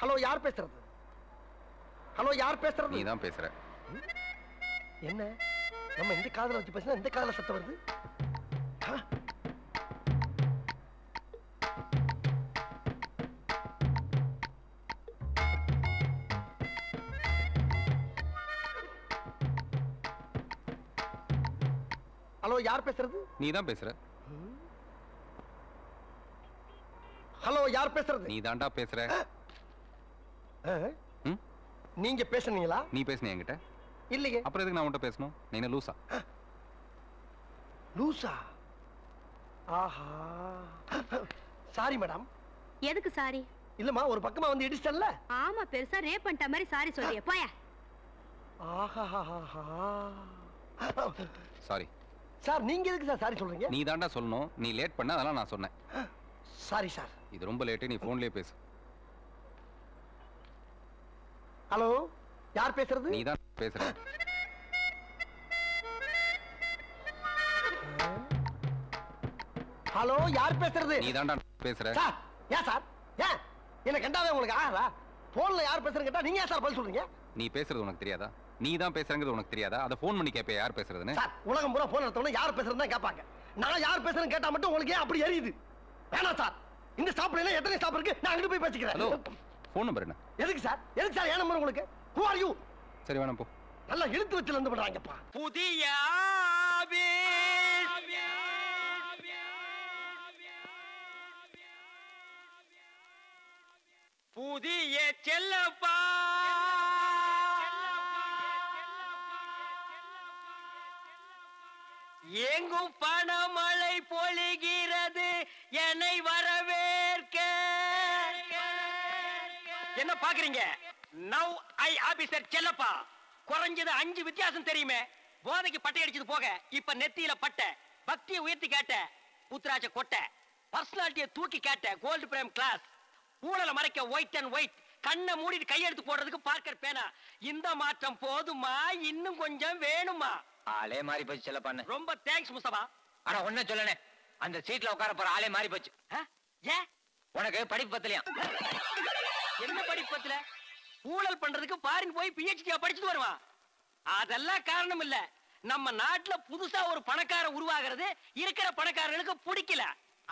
Hello யார் பேசுறது? Hello யார் பேசுறது? நீ தான் பேசுற. என்ன நம்ம இந்த காதுல வச்சு பேசினா இந்த காதுல சத்தம் வருது. ஹலோ யார் பேசுறது? நீ தான் பேசுற. ஹலோ யார் பேசுறது? நீ தான்டா பேசுற. நீங்க பேசுனீங்களா? நீ பேசுன என்கிட்ட? இல்லையே. அப்புறம் எதுக்கு நான் உன்கிட்ட பேசணும்? நீ என்ன லூசா? லூசா? ஆஹா. Sorry madam. எதுக்கு சாரி? இல்லம்மா ஒரு பக்கமா வந்து இடிச்சல்ல. ஆமா பெருசா ரேப் பண்ணிட்ட மாதிரி சாரி சொல்றியே போயா. ஆஹா. சாரி. சார் நீங்க எதுக்கு சார் சாரி சொல்றீங்க? நீ தான்டா சொல்லணும். நீ லேட் பண்ண அதெல்லாம் நான் சொன்னேன். Sorry sir. இது ரொம்ப லேட். நீ போன்லயே பேசு. ஹலோ யார் பேசுறது? நீ தான் பேசுற. ஹலோ யார் பேசுறது? நீ தான்டா பேசுற. சார் ஏன் சார் ஏன் என்ன கண்டாவே உங்களுக்கு ஆறா? போன்ல யார் பேசுறேன்னு கேட்டா நீங்க ஏன் சார் பதில் சொல்றீங்க? நீ பேசுறது உனக்கு தெரியாதா? நீ தான் பேசுறங்கிறது உனக்கு தெரியாதா? அத போன் பண்ணி கேப்பே யார் பேசுறதுன்னு? சார் உலகம் பூரா போன் எடுத்தவன யார் பேசுறதுன்னு தான் கேட்பாங்க. நான் யார் பேசுறேன்னு கேட்டா மட்டும் உங்களுக்கு ஏன் அப்படி எரியுது? வேணாம் சார். இந்த ஸ்டாப்ல எல்லாம் எத்தனை ஸ்டாப் இருக்கு? நான் அங்க போய் பேசிக்கிறேன். ஹலோ போன் நம்பர் என்ன? எதுக்கு சார்? எதுக்கு சார் ஏன் நம்பர் உங்களுக்கு? Who are you? சரி வேணாம் போ. நல்லா இழுத்து வச்சு வந்து பண்றாங்கப்பா. புதிய புதிய செல்லப்பா எங்கும் பணமழை பொழிகிறது என்னை வரவேற்க. என்ன பாக்குறீங்க? Now I officer Chellappa. குறைஞ்சது 5 வித்தியாசம் தெரியுமே. போதைக்கு பட்டை அடிச்சது போக இப்ப நெத்தியில பட்டை, பக்தியை உயர்த்தி காட்ட உத்ராஜ கொட்டை, பர்சனாலிட்டியை தூக்கி காட்ட கோல்டு பிரேம் கிளாஸ், ஊழலை மறைக்க ஒயிட் அண்ட் ஒயிட், கண்ணை மூடிட்டு கையெடுத்து போடுறதுக்கு பார்க்கர் பேனா. இந்த மாற்றம் போதுமா? இன்னும் கொஞ்சம் வேணுமா? ஆளே மாறி போச்சு செல்லப்பான்னு. ரொம்ப தேங்க்ஸ் முஸ்தபா. ஆனா ஒன்ன சொல்லனே, அந்த சீட்ல உட்கார போற ஆளே மாறி போச்சு. ஏன் உனக்கு படிப்பு பத்தலையா? என்ன படிப்பு பத்தல? ஊழல் பண்றதுக்கு பாரின் போய் PhD படிச்சுட்டு வருவான். அதெல்லாம் காரணம் இல்ல. நம்ம நாட்டுல புதுசா ஒரு பணக்காரன் உருவாகிறது இருக்கிற பணக்காரர்களுக்கு பிடிக்கல.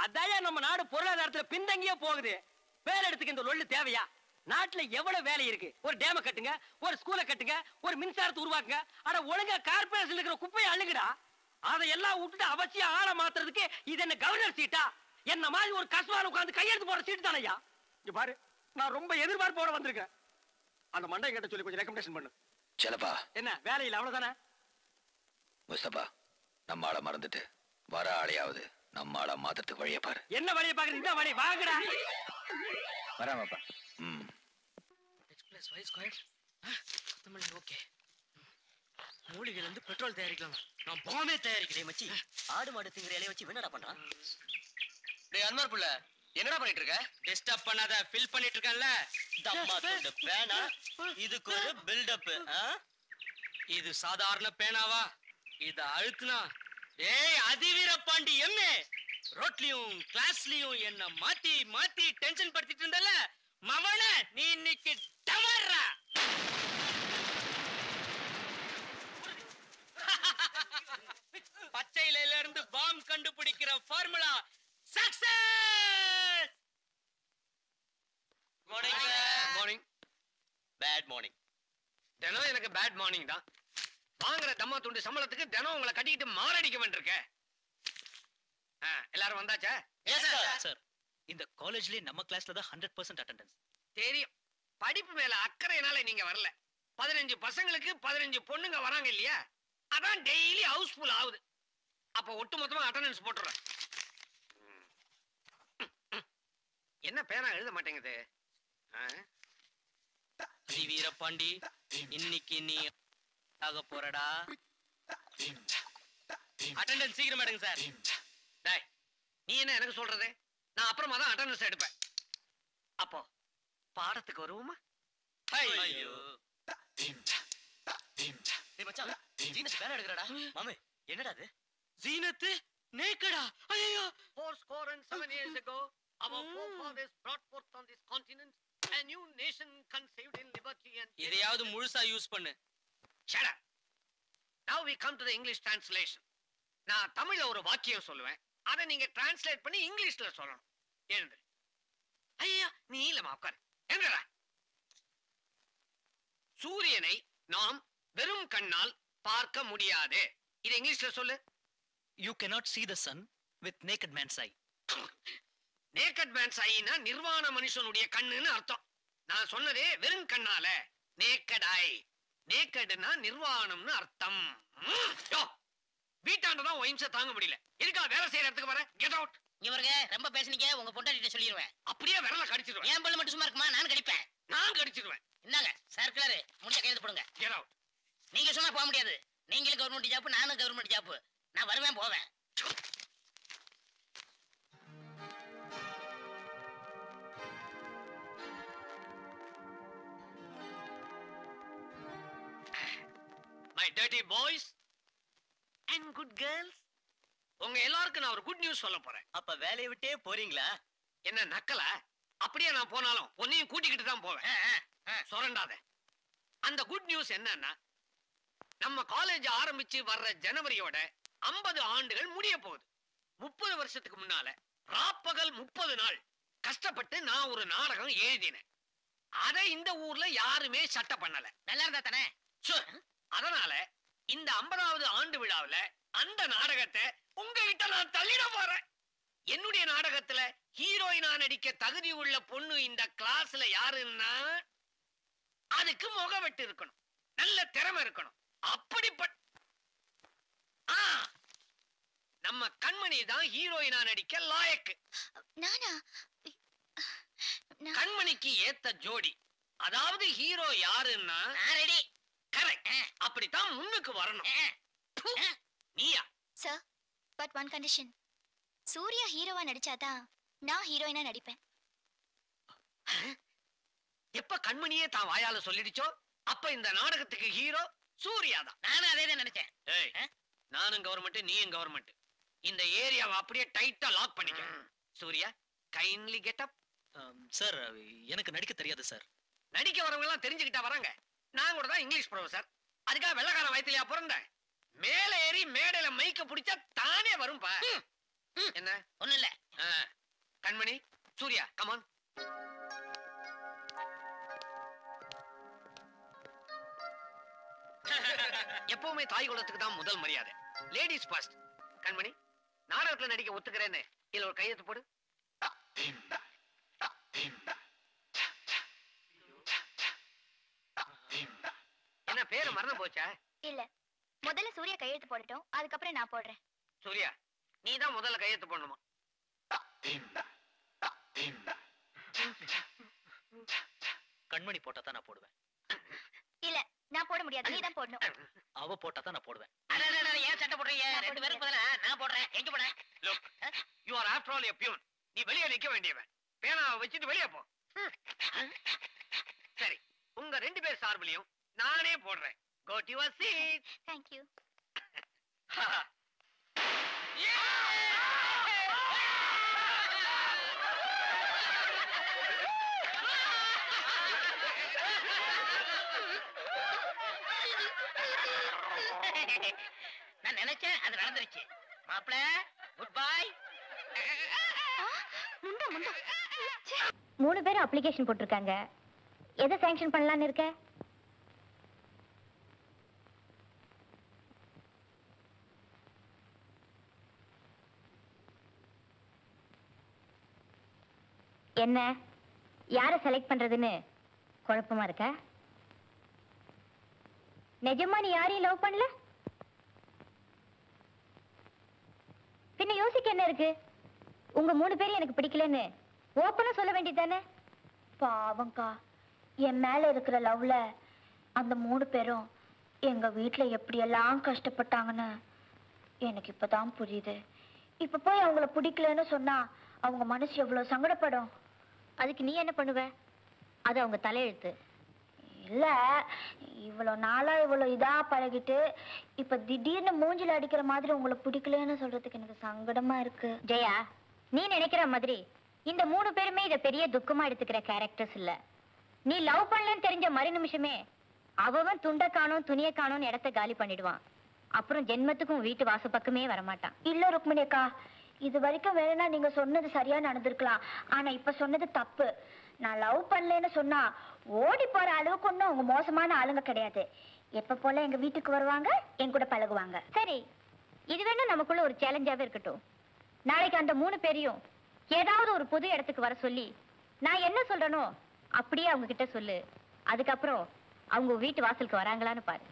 அதான் நம்ம நாடு பொருளாதாரத்துல பின்தங்கியே போகுது. பேர் எடுத்துக்க இந்த லொள்ளு தேவையா? நாட்டுல எவ்வளவு வேலை இருக்கு. ஒரு டேம கட்டுங்க, ஒரு ஸ்கூலை கட்டுங்க, ஒரு மின்சாரத்தை உருவாக்குங்க. ஆனா ஒழுங்கா கார்பரேஷன்ல இருக்கிற குப்பையை அள்ளுங்கடா. அதையெல்லாம் விட்டுட்டு அவசியம் ஆள மாத்துறதுக்கு இது என்ன கவர்னர் சீட்டா? என்ன மாதிரி ஒரு கஸ்வால உட்கார்ந்து கையெழுத்து போற சீட்டு தானையா? இங்க பாரு, நான் ரொம்ப எதிர்பார்ப்போட வந்திருக்கேன். அந்த மண்டை கிட்ட சொல்லி கொஞ்சம் ரெக்கமெண்டேஷன் பண்ணு. செல்லப்பா என்ன வேலையில் அவ்வளவுதானே? முஸ்தபா, நம்ம ஆளை மறந்துட்டு வர ஆளையாவது நம்ம ஆளை மாத்திரத்துக்கு வழியை பாரு. என்ன வழியை பாக்குறது? இந்த வழி வாங்கடா. வராமப்பா. ஓகே. மூலிகைல இருந்து பெட்ரோல் தயாரிக்கலாம். நான் பாம்பே தயாரிக்கிறேன் மச்சி. ஆடு மாடு திங்கிற இலைய வச்சு என்னடா பண்றான்? டேய் அன்வர் புள்ள, என்னடா பண்ணிட்டு இருக்க? டிஸ்டர்ப் பண்ணாத, ஃபில் பண்ணிட்டு இருக்கேன்ல. தம்மா துண்டு பேனா, இதுக்கு ஒரு பில்டப். இது சாதாரண பேனாவா? இத அழுத்துனா ஏய் அதிவீர பாண்டி எம்ஏ ரோட்லயும் கிளாஸ்லயும் என்ன மாத்தி மாத்தி டென்ஷன் படுத்திட்டு இருந்தல மவன, நீ இன்னைக்கு டமர்றா. பச்சை இலையில இருந்து பாம் கண்டுபிடிக்கிற formula success. Morning morning. Bad morning. தினம் எனக்கு பேட் மார்னிங் தான். வாங்குற தம்மா துண்டு சம்பளத்துக்கு தினம் உங்களை கட்டிக்கிட்டு மாரடிக்க வேண்டியிருக்க. எல்லாரும் வந்தாச்சா? சார், இந்த காலேஜ்லயே நம்ம கிளாஸ்ல தான் 100% அட்டெண்டன்ஸ். தெரியும். படிப்பு மேல அக்கறையினால நீங்க வரல. 15 பசங்களுக்கு 15 பொண்ணுங்க வராங்க இல்லையா? அதான் டெய்லி ஹவுஸ்ஃபுல் ஆகுது. அப்ப ஒட்டு மொத்தமா அட்டெண்டன்ஸ் போட்டுறேன். என்ன பேனா எழுத மாட்டேங்குது? வீரபாண்டி, இன்னைக்கு நீ ஆக போறடா. அட்டெண்டன்ஸ் சீக்கிரம் எடுங்க சார். டேய், நீ என்ன எனக்கு சொல்றது? நான் அப்புறமா தான் அட்டெண்டன்ஸ் எடுப்பேன். அப்போ பாடத்துக்கு வருவோமா? ஐயோ டேய் மச்சான், ஜீனஸ் பேனா எடுக்கறடா. மாமே, என்னடா இது? ஜீனத் நேக்கடா. ஐயோ. 4 score and 7 years ago, our forefathers brought forth on this continent a new nation conceived in liberty and இதையாவது முழுசா யூஸ் பண்ணு. shut up. Now we come to the English translation. நான் தமிழ்ல ஒரு வாக்கியம் சொல்லுவேன், அதை நீங்க டிரான்ஸ்லேட் பண்ணி இங்கிலீஷ்ல சொல்லணும். எழுந்து. ஐயா நீ இல்லமா உட்கார். எழுந்துடா. சூரியனை நாம் வெறும் கண்ணால் பார்க்க முடியாது. இது இங்கிலீஷ்ல சொல்லு. You cannot see the sun with naked man's eye. Naked man's ஐனா நிர்வாண மனுஷனுடைய கண்ணுன்னு அர்த்தம். நான் சொன்னதே வெறும் கண்ணால. நேக்கட் ஐ. நேக்கட்னா நிர்வாணம்னு அர்த்தம். வீட்டாண்டதான் ஒயின்ஸ தாங்க முடியல. இருக்கா வேலை செய்யற இடத்துக்கு வர. Get out. இவர்க ரொம்ப பேசுனீங்க, உங்க பொண்டாட்டிட்ட சொல்லிடுவேன். அப்படியே விரல கடிச்சிடுவேன். என் பல்ல மட்டும் சும்மா இருக்குமா? நான் கடிப்பேன். நான் கடிச்சிடுவேன். என்னங்க சர்க்குலர் முடிஞ்ச கையெழுத்து போடுங்க. Get out. நீங்க சொன்னா போக முடியாது. நீங்களும் கவர்மெண்ட் ஜாப், நானும் கவர்மெண்ட் ஜாப். நான் வருவேன் போவேன். My dirty boys and good girls, உங்க எல்லாருக்கும் நான் ஒரு குட் நியூஸ் சொல்ல போறேன். அப்ப வேலையை விட்டே போறீங்களா? என்ன நக்கல? அப்படியே நான் போனாலும் உன்னையும் கூட்டிக்கிட்டு தான் போவேன். சொரண்டாத. அந்த குட் நியூஸ் என்னன்னா, நம்ம காலேஜ் ஆரம்பிச்சு வர்ற ஜனவரியோட 50 ஆண்டுகள் முடிய போகுது. 30 வருஷத்துக்கு முன்னால ராப்பகல் 30 நாள் கஷ்டப்பட்டு நான் ஒரு நாடகம் எழுதினேன். அதை இந்த ஊர்ல யாருமே சட்டை பண்ணல. நல்லா இருந்தா தானே. அதனால இந்த 50வது ஆண்டு விழாவுல அந்த நாடகத்தை உங்ககிட்ட நான் தள்ளிட போறேன். என்னுடைய நாடகத்துல ஹீரோயினா நடிக்க தகுதி உள்ள பொண்ணு இந்த கிளாஸ்ல யாருன்னா, அதுக்கு முகவெட்டு இருக்கணும், நல்ல திறமை இருக்கணும். அப்படிப்பட்ட நம்ம கண்மணி தான் ஹீரோயினா நடிக்க லாயக்கு. கண்மணிக்கு ஏத்த ஜோடி, அதாவது ஹீரோ யாருன்னா ரெடி. கரெக்ட். அப்படித்தான் முன்னுக்கு வரணும். நீயா? Sir, but one condition. Suriya ஹீரோவா நடிச்சாதான் நான் ஹீரோயினா நடிப்பேன். எப்ப கண்மணியே தான் வாயால சொல்லிடுச்சோ அப்ப இந்த நாடகத்துக்கு ஹீரோ சூர்யா தான். நானும் அதே தான் நினைச்சேன். நானும் கவர்மெண்ட், நீயும் கவர்மெண்ட். இந்த ஏரியாவை அப்படியே டைட்டா லாக் பண்ணிக்க. Suriya, kindly get up. Sir, எனக்கு நடிக்க தெரியாது சார். நடிக்க வரவங்க எல்லாம் தெரிஞ்சுக்கிட்டா வராங்க. நான் கூட தான் இங்கிலீஷ் ப்ரொஃபசர். அதுக்காக வெள்ளக்கார வயத்திலையா பிறந்தேன்? மேல ஏறி மேடையில மைக்க பிடிச்சா தானே வரும்பா. என்ன ஒண்ணு இல்ல. கண்மணி, சூர்யா, கமான். எப்பவுமே தாய் குலத்துக்கு தான் முதல் மரியாதை. Ladies first. கண்மணி, நாடகத்துல நடிக்க ஒத்துக்கிறேன்னு இதுல ஒரு கையெழுத்து போடு. என்ன பேரு மறந்து போச்சா? இல்ல, முதல்ல சூர்யா கையெழுத்து போடட்டும், அதுக்கப்புறம் நான் போடுறேன். சூர்யா, நீ தான் முதல்ல கையெழுத்து போடணுமா? கண்மணி போட்டா தான் நான் போடுவேன். இல்ல, நான் போட முடியாது, நீ தான் போடணும். அவ போட்டா தான் நான் போடுவேன். ஏன் சட்டை போடுறீங்க? ரெண்டு பேருக்கு பதிலா நான் போடுறேன். எங்க போடுறேன்? Look, you are after all a peon. நீ வெளியே நிக்க வேண்டியவன். பேனாவை வச்சுட்டு வெளியே போ. சரி, உங்க ரெண்டு பேர் சார்பிலையும் நானே போடுறேன். Go to your seat. Thank you. நான் நினைச்சேன், அது நடந்துருச்சு. மாப்பிள, குட் பை. முண்டா முண்டா. 3 பேரும் அப்ளிகேஷன் போட்டிருக்காங்க. எதை சாங்ஷன் பண்ணலாம்னு இருக்க? என்ன, யாரை செலக்ட் பண்றதுன்னு குழப்பமா இருக்க? நிஜமா நீ யாரையும் லவ் பண்ணல? பின்ன யோசிக்க என்ன இருக்கு? உங்க 3 பேரும் எனக்கு பிடிக்கலன்னு ஓப்பனா சொல்ல வேண்டியதானே? பாவங்கா, என் மேல இருக்கிற லவ்ல அந்த 3 பேரும் எங்க வீட்டுல எப்படியெல்லாம் கஷ்டப்பட்டாங்கன்னு எனக்கு இப்பதான் புரியுது. இப்ப போய் அவங்கள பிடிக்கலன்னு சொன்னா அவங்க மனசு எவ்வளவு சங்கடப்படும். அதுக்கு நீ என்ன பண்ணுவ? அது அவங்க தலையெழுத்து. இல்ல, இவ்வளவு நாளா இவ்வளவு இதா பழகிட்டு இப்ப திடீர்னு மூஞ்சில அடிக்கிற மாதிரி உங்களை பிடிக்கலன்னு சொல்றதுக்கு எனக்கு சங்கடமா இருக்கு. ஜெயா, நீ நினைக்கிற மாதிரி இந்த 3 பேருமே இத பெரிய துக்கமா எடுத்துக்கிற கேரக்டர்ஸ் இல்ல. நீ லவ் பண்ணலன்னு தெரிஞ்ச மறு நிமிஷமே அவன் துண்டை காணும் துணியை காணும்னு இடத்த காலி பண்ணிடுவான். அப்புறம் ஜென்மத்துக்கும் வீட்டு வாச பக்கமே வரமாட்டான். இல்ல ருக்மிணி அக்கா, இது வரைக்கும் வேணும்னா நீங்க சொன்னது சரியா நடந்திருக்கலாம். ஆனா இப்ப சொன்னது தப்பு. நான் லவ் பண்ணலன்னு சொன்னா ஓடி போற அளவுக்கு ஒன்னும் அவங்க மோசமான ஆளுங்க கிடையாது. எப்ப போல எங்க வீட்டுக்கு வருவாங்க, என் கூட பழகுவாங்க. சரி, இது வேணும் நமக்குள்ள ஒரு சேலஞ்சாவே இருக்கட்டும். நாளைக்கு அந்த 3 பேரையும் ஏதாவது ஒரு புது இடத்துக்கு வர சொல்லி நான் என்ன சொல்றேனோ அப்படியே அவங்க கிட்ட சொல்லு. அதுக்கப்புறம் அவங்க வீட்டு வாசலுக்கு வராங்களான்னு பாரு.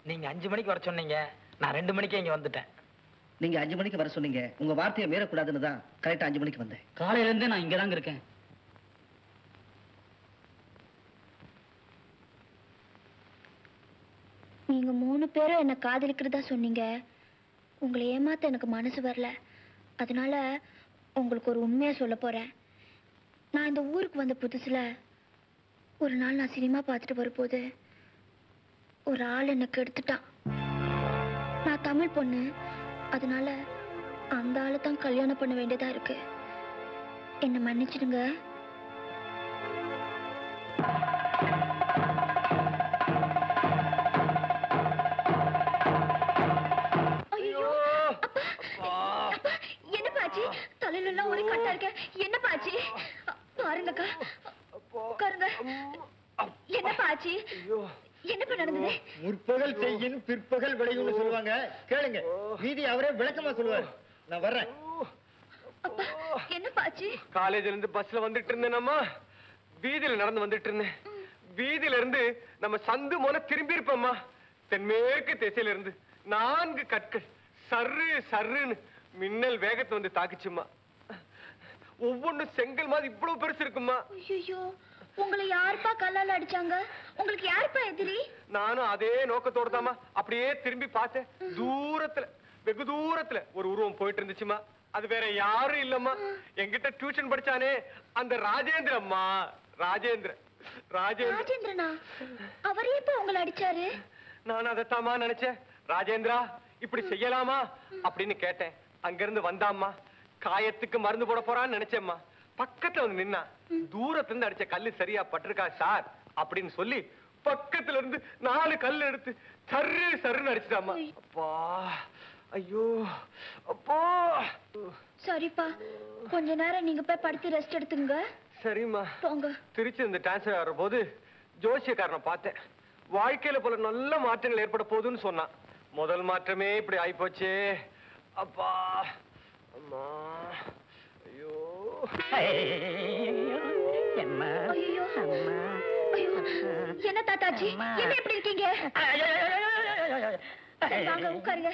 நீங்க 5 மணிக்கு வர சொன்னீங்க, நான் 2 மணிக்கே இங்க வந்துட்டேன். நீங்க 5 மணிக்கு வர சொன்னீங்க, உங்க வார்த்தையை மீறக்கூடாதுன்னு தான் கரெக்டா 5 மணிக்கு வந்தேன். காலையில இருந்து நான் இங்கதாங்க இருக்கேன். நீங்க 3 பேரும் என்ன காதலிக்கிறதா சொன்னீங்க. உங்களை ஏமாத்த எனக்கு மனசு வரல. அதனால உங்களுக்கு ஒரு உண்மையா சொல்ல போறேன். நான் இந்த ஊருக்கு வந்த புதுசுல ஒரு நாள் நான் சினிமா பார்த்துட்டு வரும்போது ஒரு ஆள் எனக்கு எடுத்துட்டான். நான் தமிழ் பொண்ணு, அதனால அந்த ஆளை தான் கல்யாணம் பண்ண வேண்டியதா இருக்கு. என்ன மன்னிச்சிடுங்க. என்ன பாச்சி, தலையில எல்லாம் ஒரே கட்டா இருக்க. என்ன பாச்சி, பாருங்கக்கா, உட்காருங்க. என்ன பாச்சி, என்ன நடந்தது? முற்பகல் செய்யின் பிற்பகல் விளையும்னு சொல்லுவாங்க, கேளுங்க. மீதி அவரே விளக்கமா சொல்லுவாரு. நான் வர்றேன். என்ன பாச்சி? காலேஜ்ல இருந்து பஸ்ல வந்துட்டு இருந்தேனம்மா, வீதியில நடந்து வந்துட்டு இருந்தேன். வீதியில இருந்து நம்ம சந்து மோன திரும்பி இருப்போம்மா. தென்மேற்கு திசையில இருந்து 4 கற்கள் சர்ரு சர்ருன்னு மின்னல் வேகத்தை வந்து தாக்குச்சுமா. ஒவ்வொன்னும் செங்கல் மாதிரி இவ்வளவு பெருசு இருக்குமா. ஐயோ, உங்களை யாருப்பா கல்லால அடிச்சாங்க? உங்களுக்கு யாருப்பா எதிரி? நானும் அதே நோக்கத்தோட தாமா அப்படியே திரும்பி பார்த்தேன். தூரத்துல, வெகு தூரத்துல ஒரு உருவம் போயிட்டு இருந்துச்சுமா. அது வேற யாரும் இல்லம்மா, என்கிட்ட டியூஷன் படிச்சானே அந்த ராஜேந்திரம்மா. ராஜேந்திரனா? அவரே இப்ப உங்களை அடிச்சாரு? நான் அதைத்தாமா நினைச்சேன். ராஜேந்திரா இப்படி செய்யலாமா அப்படின்னு கேட்டேன். அங்க இருந்து வந்தாம்மா. காயத்துக்கு மருந்து போட போறான்னு நினைச்சேம்மா. பக்கத்துல வந்து நின்னா. தூரத்துல இருந்து அடிச்ச கல்லு சரியா பட்டிருக்கா சார் அப்படின்னு சொல்லி பக்கத்துல இருந்து 4 கல் எடுத்து சர்ரு சர்ருன்னு அடிச்சிட்டாமா. அப்பா, ஐயோ, அப்பா. சரிப்பா, கொஞ்ச நேரம் நீங்க போய் படுத்து ரெஸ்ட் எடுத்துங்க. சரிம்மா. போங்க. திருச்சி இந்த டிரான்ஸ்ஃபர் ஆகிற போது ஜோசியக்காரனை பார்த்தேன். வாழ்க்கையில போல நல்ல மாற்றங்கள் ஏற்பட போகுதுன்னு சொன்னான். முதல் மாற்றமே இப்படி ஆயிப்போச்சே. அப்பா, அம்மா, ஐயோ, என்ன தாத்தாச்சி, என்ன எப்படி இருக்கீங்க? வாங்க உட்காருங்க.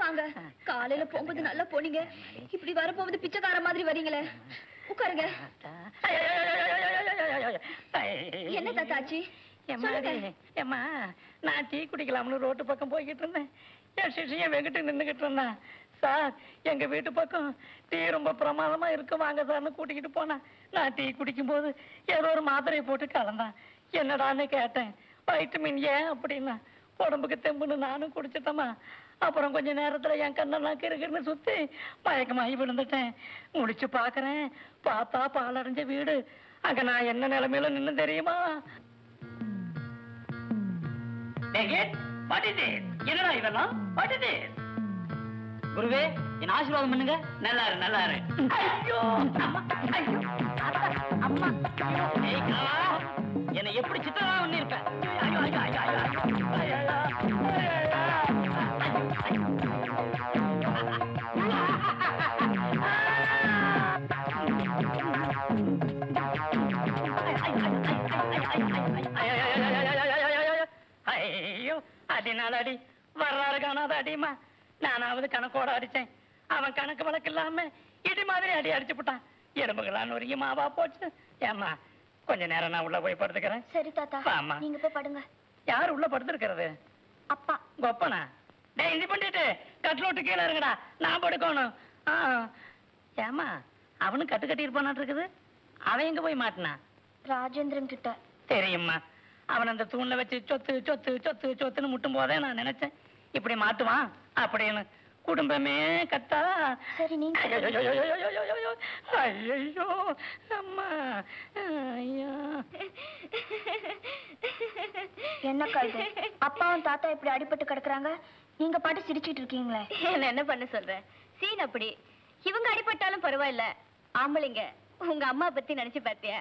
வாங்க. காலையில போகும்போது நல்லா போனீங்க, இப்படி வர போகுது பிச்சைக்கார மாதிரி வரீங்களே. உட்காருங்க. என்ன தாத்தாச்சி? ஏம்மா, நான் டீ குடிக்கலாம்னு ரோட்டு பக்கம் போய்கிட்டு இருந்தேன். என் சிஷியன் வெங்கிட்டு நின்றுகிட்டு இருந்தான். சார், எங்க வீட்டு பக்கம் டீ ரொம்ப பிரமாதமா இருக்கு, வாங்க சார்னு கூட்டிக்கிட்டு போனேன். நான் டீ குடிக்கும் போது ஏதோ ஒரு மாத்திரையை போட்டு கலந்தான். என்னடான்னு கேட்டேன். வைட்டமின் ஏ அப்படின்னா. உடம்புக்கு தெம்புன்னு நானும் குடிச்சிட்டேம்மா. அப்புறம் கொஞ்ச நேரத்துல என் கண்ணெல்லாம் கிருகிருன்னு சுத்தி மயக்கமாகி விழுந்துட்டேன். முடிச்சு பாக்குறேன், பார்த்தா பாலடைஞ்ச வீடு. அங்க நான் என்ன நிலைமையில நின்னு தெரியுமா? என்னடா இதெல்லாம்? குருவே, என் ஆசீர்வாதம் பண்ணுங்க. நல்லா இரு, நல்லா இரு. ஐயோ, அம்மா, என்னை எப்படி சித்தரா பண்ணி இருப்பேன்? அடினால அடி வர்றாரு காணாத அடிமா. நானாவது கணக்கோட அடிச்சேன், அவன் கணக்கு வழக்கு இல்லாம இடி மாதிரி அடி அடிச்சு போட்டான். எறும்புகளான்னு ஒரு மாவா போச்சு. ஏமா கொஞ்ச நேரம் நான் உள்ள போய் படுத்துக்கிறேன். சரி தாத்தா, ஆமா. நீங்க போய் படுங்க. யார் உள்ள படுத்துருக்கிறது? அப்பா. கொப்பனா? டேய் இது பண்ணிட்டு கட்டில விட்டு கீழே இருங்கடா, நான் படுக்கணும். ஏமா அவனும் கட்டு கட்டி இருப்பான் இருக்குது. அவன் எங்க போய் மாட்டினா? ராஜேந்திரன் கிட்ட. தெரியுமா, அவன் அந்த தூண்ல வச்சு சொத்து சொத்து சொத்து சொத்துன்னு முட்டும் போதே நான் நினைச்சேன் இப்படி மாட்டுவான் அப்படின்னு. குடும்பமே கத்தா. சரி நீங்க. ஐயோ அம்மா, ஐயோ. என்னக்கா இது? அப்பாவும் தாத்தா இப்படி அடிபட்டு கிடக்குறாங்க, நீங்க பாட்டு சிரிச்சிட்டு இருக்கீங்களே. என்ன பண்ண சொல்ற? சீன் அப்படி. இவங்க அடிபட்டாலும் பரவாயில்ல, ஆம்பளைங்க உங்க அம்மா பத்தி நினைச்சு பாத்தியா?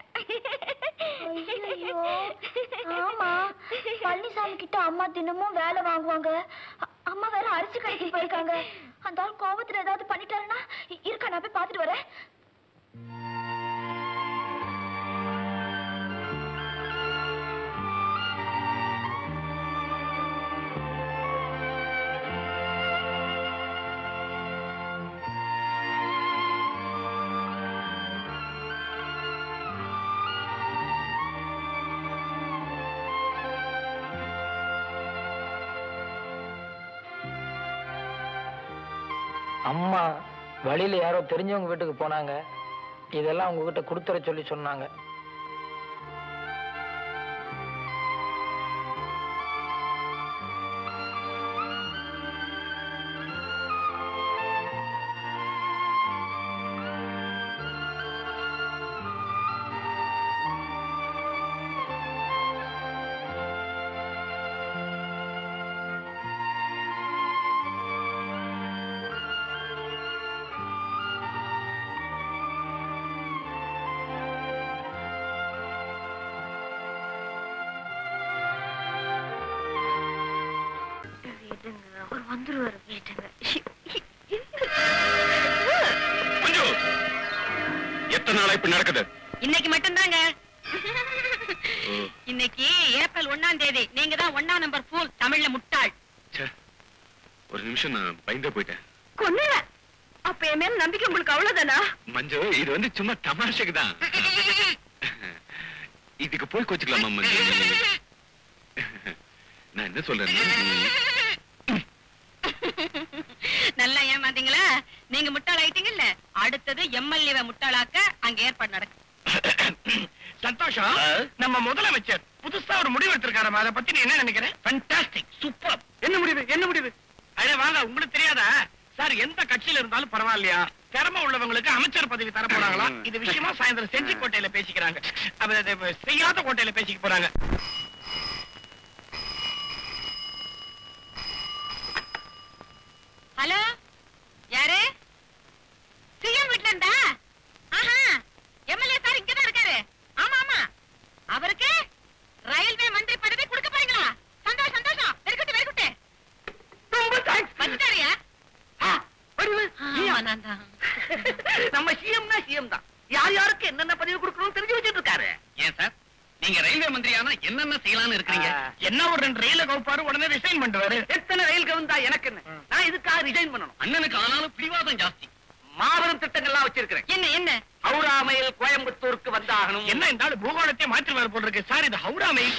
ஐயோ ஆமா, பழனிசாமி கிட்ட அம்மா தினமும் வேலை வாங்குவாங்க. அம்மா வேற அரிசி கடைக்கு போயிருக்காங்க. அந்த ஆள் கோபத்துல ஏதாவது பண்ணிட்டாருன்னா இருக்கா, நான் போய் பாத்துட்டு வரேன். அம்மா வழியில யாரோ தெரிஞ்சவங்க வீட்டுக்கு போனாங்க, இதெல்லாம் உங்ககிட்ட கொடுத்துற சொல்லி சொன்னாங்க. வந்துருவாரு வீட்டுங்க. எத்தனை நாளா இப்ப நடக்குது? இன்னைக்கு மட்டும்தாங்க. இன்னைக்கு ஏப்ரல் 1ஆம் தேதி. நீங்க தான் 1ஆம் நம்பர் ஃபூல், தமிழ்ல முட்டாள். ஒரு நிமிஷம் நான் பயந்தே போயிட்டேன். கொன்னுவ. அப்ப என் மேல நம்பிக்கை உங்களுக்கு அவ்வளவுதானா? மஞ்சு, இது வந்து சும்மா தமாஷைக்கு தான். இதுக்கு போய் கோச்சுக்கலாமா மஞ்சு? நான் என்ன சொல்றேன், நல்லா ஏமாந்தீங்களா? நீங்க முட்டாள் ஆயிட்டீங்கல்ல, அடுத்தது எம்எல்ஏ முட்டாளாக்க அங்க ஏற்பாடு நடக்கும். சந்தோஷம். நம்ம முதலமைச்சர் புதுசா ஒரு முடிவு எடுத்திருக்காரு, அதை பத்தி நீ என்ன நினைக்கிற? Fantastic, super. என்ன முடிவு? என்ன முடிவு? அடே வாங்க, உங்களுக்கு தெரியாதா சார்? எந்த கட்சியில இருந்தாலும் பரவாயில்லையா, திறமை உள்ளவங்களுக்கு அமைச்சர் பதவி தர போறாங்களா? இது விஷயமா சாயந்தரம் செஞ்சி கோட்டையில பேசிக்கிறாங்க. செய்யாத கோட்டையில பேசிக்க போறாங்க. ஹலோ, யாரு? சிஎம் வீட்ல இருந்தா? ஆஹா, எம்எல்ஏ சார் இங்கதான் இருக்காரு. ஆமா ஆமா, அவருக்கு ரயில்வே மந்திரி பதவி கொடுக்க போறீங்களா? சந்தோஷம் சந்தோஷம், வெரி குட் வெரி குட். ரொம்ப தேங்க்ஸ். வந்துட்டாரியா? நம்ம சிஎம்னா சிஎம் தான், யார் யாருக்கு என்னென்ன பதவி கொடுக்கணும்னு தெரிஞ்சு வச்சிட்டு இருக்காரு. ஏன் சார், நீங்க ரயில்வே மந்திரியானா என்னென்ன செய்யலாம்னு இருக்கீங்க? என்ன ஒரு 2 ரயில கவுப்பாரு, உடனே ரிசைன் பண்ணுவாரு. எத்தனை ரயில் கவுந்தா எனக்கு என்ன? நான் இதுக்காக ரிசைன் பண்ணணும். அண்ணனுக்கு ஆனாலும் பிடிவாதம் ஜாஸ்தி. மாபெரும் திட்டங்கள்லாம் வச்சிருக்கிறேன். என்ன என்ன? ஹவுரா மெயில் கோயம்புத்தூருக்கு வந்தாகணும். என்ன என்றாலும் பூகோளத்தை மாற்றுவார் போல் இருக்கு சார். இது ஹவுரா மெயில்.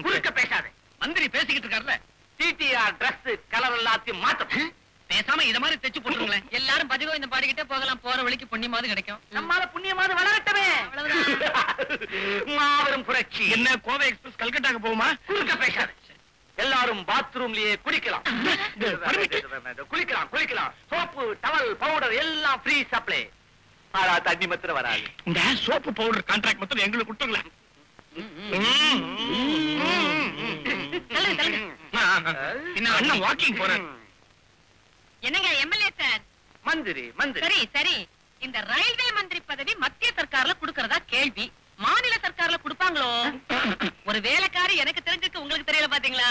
குறுக்க பேசாதே, மந்திரி பேசிக்கிட்டு இருக்காருல்ல. டிடிஆர் டிரஸ் கலர் எல்லாத்தையும் மாத்தணும். பேசாம இத மாதிரி தைச்சு போட்டுருங்களேன். எல்லாரும் பதிவோ இந்த பாடிக்கிட்டே போகலாம், போற வழிக்கு புண்ணியமாவது கிடைக்கும். நம்மால புண்ணியமாவது வளரட்டவே. மாபெரும் புரட்சி. என்ன கோவை எக்ஸ்பிரஸ் கல்கட்டாக்கு போகுமா? குறுக்க பேசாதே. எல்லாரும் பாத்ரூம்லயே குளிக்கலாம். குளிக்கலாம் குளிக்கலாம். சோப்பு டவல் பவுடர் எல்லாம் ஃப்ரீ சப்ளை. ஆனா தண்ணி மாத்திரம் வராது. இந்த சோப்பு பவுடர் கான்ட்ராக்ட் மாத்திரம் எங்களுக்கு கொடுத்துங்களா? அண்ணன் வாக்கிங் போறேன். என்னங்க எம்எல்ஏ சார்? மந்திரி மந்திரி. சரி சரி, இந்த ரயில்வே மந்திரி பதவி மத்திய சர்க்கார்ல குடுக்கறதா கேள்வி. மாநில சர்க்கார்ல கொடுப்பாங்களோ? ஒரு வேலைக்காரி எனக்கு தெரிஞ்சுக்கு உங்களுக்கு தெரியல பாத்தீங்களா?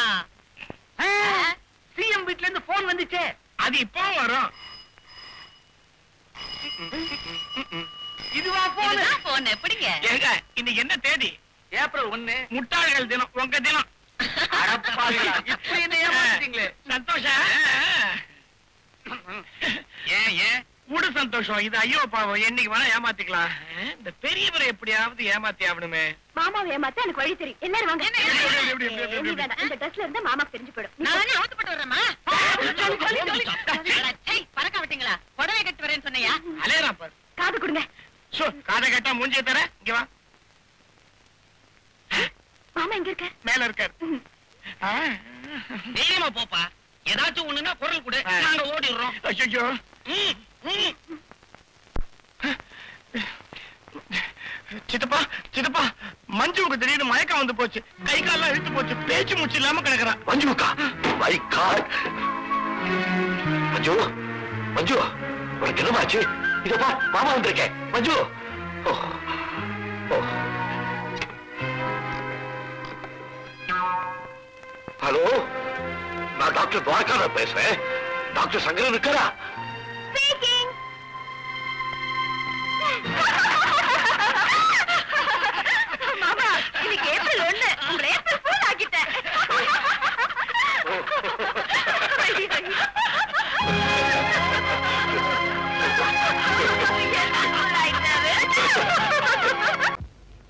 சிஎம் வீட்ல இருந்து போன் வந்துச்சே, அது இப்போ வரும். இதுவா போன்? போன் எப்படிங்க? ஏங்க, இன்னைக்கு என்ன தேதி? ஏப்ரல் 1, முட்டாள்கள் தினம். உங்க தினம். இப்படி என்ன ஏமாத்தீங்களே சந்தோஷம் ஏன் முடு சந்தோஷம் இது ஐயோ பாவம் என்னைக்கு வேணா ஏமாத்திக்கலாம் இந்த பெரியவரை எப்படியாவது ஏமாத்தி ஆகணுமே. மாமாவை ஏமாத்த எனக்கு வழி தெரியும். எல்லாரும் வாங்க. நீ வேணாம். இந்த ட்ரெஸ்ல இருந்து மாமாக்கு தெரிஞ்சு போயிடும். நானே அவுத்துப்பட்டு வரேம்மா. பறக்க விட்டீங்களா? புடவை கட்டி வரேன்னு சொன்னையா? அலையறான் பாரு. காது கொடுங்க. காதை கட்டா மூஞ்சிய தர. இங்க வா. மாமா எங்க இருக்க? மேல இருக்காரு. தைரியமா போப்பா. ஏதாச்சும் ஒண்ணுன்னா குரல் கொடு, நாங்க ஓடிடுறோம். ஐயோ சித்தப்பா சித்தப்பா மஞ்சுவுக்கு திடீர்னு மயக்கம் வந்து போச்சு. கை கால்லாம் இழுத்து போச்சு. பேச்சு மூச்சு இல்லாம கிடக்குறான். மஞ்சுக்கா மை காட். மஞ்சு மஞ்சு உனக்கு என்னமாச்சு? இதப்பா மாமா வந்திருக்கேன். மஞ்சு ஹலோ, நான் டாக்டர் துவாரகா பேசுறேன். டாக்டர் சங்கரன் இருக்காரா? மாமா இன்னைக்கு ஏப்ரல் 1 உங்களை ஏப்ரல் ஃபூல் ஆக்கிட்டேன்.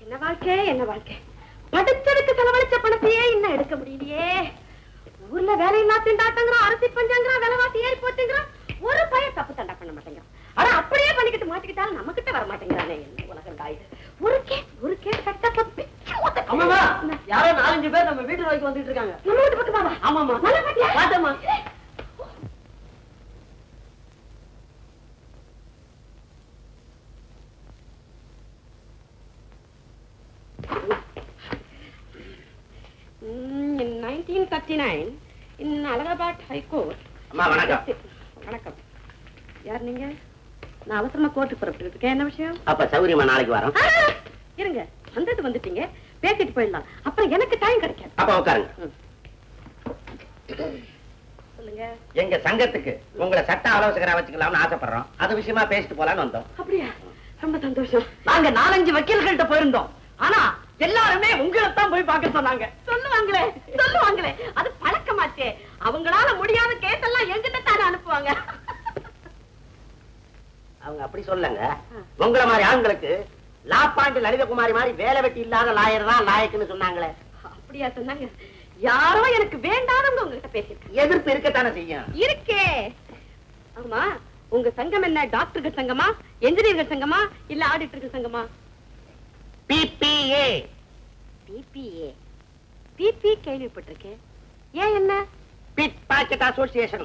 என்ன வாழ்க்கை என்ன வாழ்க்கை. படிச்சதுக்கு செலவழிச்ச பணத்தையே இன்னும் எடுக்க முடியலையே. ஊர்ல வேலையில்லா திண்டாட்டங்கிறான், அரசி பஞ்சாங்கிறான், விலைவாசி ஏறி போச்சுங்கிறான். ஒரு பையன் தப்பு தண்டா பண்ண மாட்டேங்கிறான். ஆனா அப்படியே பண்ணிக்கிட்டு மாட்டிக்கிட்டாலும் நம்ம கிட்ட வர மாட்டேங்கிறானே. என்ன உலகம் காயுது. ஒரு கேஸ் கட்ட அம்மாமா யாரோ 4-5 பேர் நம்ம வீட்டு வரைக்கும் வந்துட்டு இருக்காங்க. நம்ம வீட்டு பக்கமா? ஆமாமா நல்லா பாத்தியா? பாத்தம்மா. In 1939 in Allahabad High Court. அம்மா வணக்கம். வணக்கம். யார் நீங்க? நான் அவசரமா கோர்ட்டுக்கு புறப்பட்டு இருக்கேன். என்ன விஷயம்? அப்ப சௌரியமா நாளைக்கு வரோம். இருங்க, வந்துட்டீங்க, பேசிட்டு போயிடலாம். அப்புறம் எனக்கு டைம் கிடைக்காது. அப்ப உட்காருங்க. சொல்லுங்க. எங்க சங்கத்துக்கு உங்களை சட்ட ஆலோசகரா வச்சுக்கலாம்னு ஆசைப்படுறோம். அது விஷயமா பேசிட்டு போலான்னு வந்தோம். அப்படியா? ரொம்ப சந்தோஷம். நாங்க 4-5 வக்கீல்கள்ட்ட போயிருந்தோம். ஆனா எல்லாருமே உங்களைத்தான் போய் பார்க்க சொன்னாங்க. சொல்லுவாங்களே அது பழக்கமாச்சே. அவங்களால முடியாத கேஸ் எல்லாம் எங்கிட்ட தானே அனுப்புவாங்க. அவங்க அப்படி சொல்லுங்க. உங்களை மாதிரி ஆண்களுக்கு லா பாயிண்ட் லலிதகுமாரி மாதிரி வேலை வெட்டி இல்லாத லாயர் தான் லாயக்குன்னு சொன்னாங்களே. அப்படியா சொன்னாங்க? யாரோ எனக்கு வேண்டாதவங்க உங்ககிட்ட பேசியிருக்காங்க. எதிர்ப்பு இருக்கத்தானே செய்யும். இருக்கே. ஆமா, உங்க சங்கம் என்ன டாக்டர்கள் சங்கமா, என்ஜினியர்கள் சங்கமா, இல்ல ஆடிட்டர்கள் சங்கமா? பிபிஏ. பிபிஏ பிபி கேள்விப்பட்டிருக்கேன். ஏன் என்ன? Bit pocket association.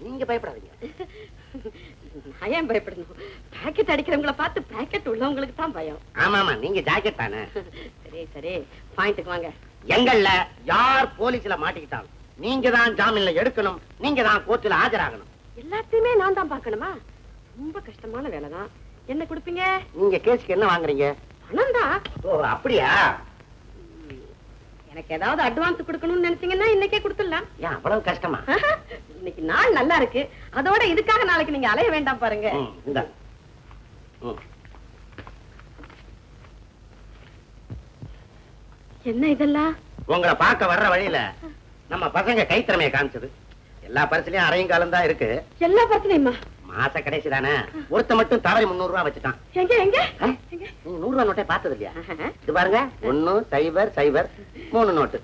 நீங்க பயப்படாதீங்க. ஏன் பயப்படணும்? பாக்கெட் அடிக்கிறவங்கள பார்த்து பாக்கெட் உள்ளவங்களுக்கு தான் பயம். ஆமாமா, நீங்க ஜாக்கெட் தானே. சரி பாயிண்ட்டுக்கு வாங்க. எங்கள்ல யார் போலீஸ்ல மாட்டிக்கிட்டாலும் நீங்க தான் ஜாமீன்ல எடுக்கணும். நீங்க தான் கோர்ட்ல ஆஜராகணும். எல்லாத்தையுமே நான் தான் பார்க்கணுமா? ரொம்ப கஷ்டமான வேலை தான். என்ன கொடுப்பீங்க? நீங்க கேஸ்க்கு என்ன வாங்குறீங்க? பணம் தான். ஓ அப்படியா? எனக்கு ஏதாவது அட்வான்ஸ் கொடுக்கணும்னு நினைச்சீங்கன்னா இன்னைக்கே கொடுத்துடலாம். ஏன் அவ்வளவு கஷ்டமா? இன்னைக்கு நாள் நல்லா இருக்கு. அதோட இதுக்காக நாளைக்கு நீங்க அலைய வேண்டாம் பாருங்க. என்ன இதெல்லாம்? உங்களை பார்க்க வர்ற வழியில நம்ம பசங்க கைத்திறமைய காமிச்சது. எல்லா பரிசுலயும் அரையும் காலம் தான் இருக்கு. எல்லா பரிசுலயுமா? மாச கடைசி தானே. ஒருத்த மட்டும் தவறி 300 ரூபாய் வச்சுட்டான். எங்க எங்க? நீங்க 100 ரூபாய் நோட்டை பார்த்தது இல்லையா? இது பாருங்க, 10003 நோட்டு.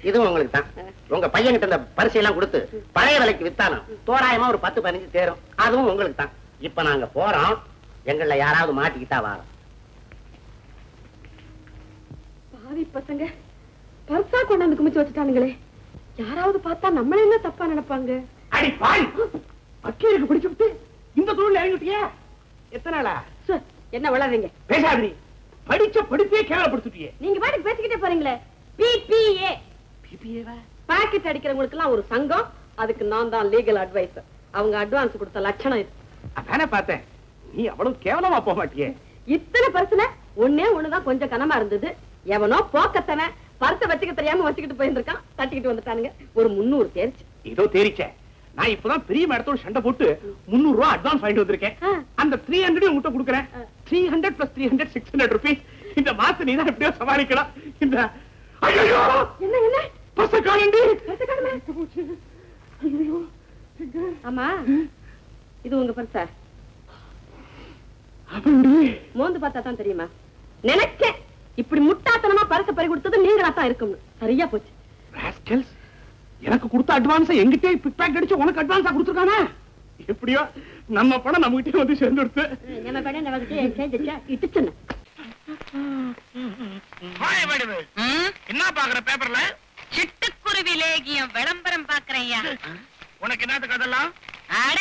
இதுவும் உங்களுக்கு தான். உங்க பையன்கிட்ட இந்த பரிசையெல்லாம் கொடுத்து பழைய விலைக்கு வித்தாலும் தோராயமா ஒரு 10-15 தேரும். அதுவும் உங்களுக்கு தான். இப்ப நாங்க போறோம். எங்கள யாராவது மாட்டிக்கிட்டா வாரோம். பாவி பசங்க பர்சா கொண்டாந்து குமிச்சு வச்சுட்டானுங்களே. யாராவது பார்த்தா நம்மள என்ன தப்பா நினைப்பாங்க? அடி பாய், வக்கீலுக்கு பிடிச்சு விட்டு இந்த தொழில் இறங்கிட்டியா? எத்தனை நாளா? என்ன வளர்றீங்க? பேசாதீ. படிச்ச படிப்பே கேவலப்படுத்திட்டியே. நீங்க பாட்டுக்கு பேசிக்கிட்டே போறீங்களே. பிபிஏ. பிபிஏவா? பாக்கெட் அடிக்கிறவங்களுக்கு எல்லாம் ஒரு சங்கம். அதுக்கு நான் தான் லீகல் அட்வைசர். அவங்க அட்வான்ஸ் கொடுத்த லட்சணம் இது. அதானே பார்த்தேன். நீ அவ்வளவு கேவலமா போக மாட்டியே. இத்தனை பர்சன ஒண்ணுதான் கொஞ்சம் கனமா இருந்தது. எவனோ போக்கத்தன பர்ச வச்சுக்க தெரியாம வச்சுக்கிட்டு போயிருக்கான். தட்டிக்கிட்டு வந்துட்டானுங்க. ஒரு 300 தேர்ச்சி. இதோ தேரிச்சேன். நான் இப்பதான் பெரிய மேடத்தோட சண்டை போட்டு 300 ரூபாய் அட்வான்ஸ் வாங்கிட்டு வந்திருக்கேன். அந்த 300 உங்ககிட்ட கொடுக்குறேன். 300 + 300 600 rupees. இந்த மாசம் நீ தான் எப்படியோ சமாளிக்கலாம். இந்த ஐயோ என்ன என்ன பச காணண்டி. ஆமா இது உங்க பர்சா? அப்படி மோந்து பார்த்தா தான் தெரியுமா? நினைச்சேன் இப்படி முட்டாத்தனமா பரிசு பறி கொடுத்தது நீங்களா தான் இருக்கும்னு. சரியா போச்சு. ராஸ்கல்ஸ், எனக்கு கொடுத்த அட்வான்ஸை எங்கிட்டே பிக் பேக் அடிச்சு உனக்கு அட்வான்ஸா கொடுத்துருக்கானே. எப்படியோ நம்ம பணம் நம்ம கிட்டே வந்து சேர்ந்துடுத்து. நம்ம பணம் நம்ம கிட்டே சேர்ந்துச்சா இட்டுச்சுன்னு. ஹாய் வடிவு, என்ன பாக்குற பேப்பர்ல? சிட்டுக்குருவி லேகியம் விளம்பரம் பாக்குறையா? உனக்கு என்னத்துக்கு அதெல்லாம்? அட,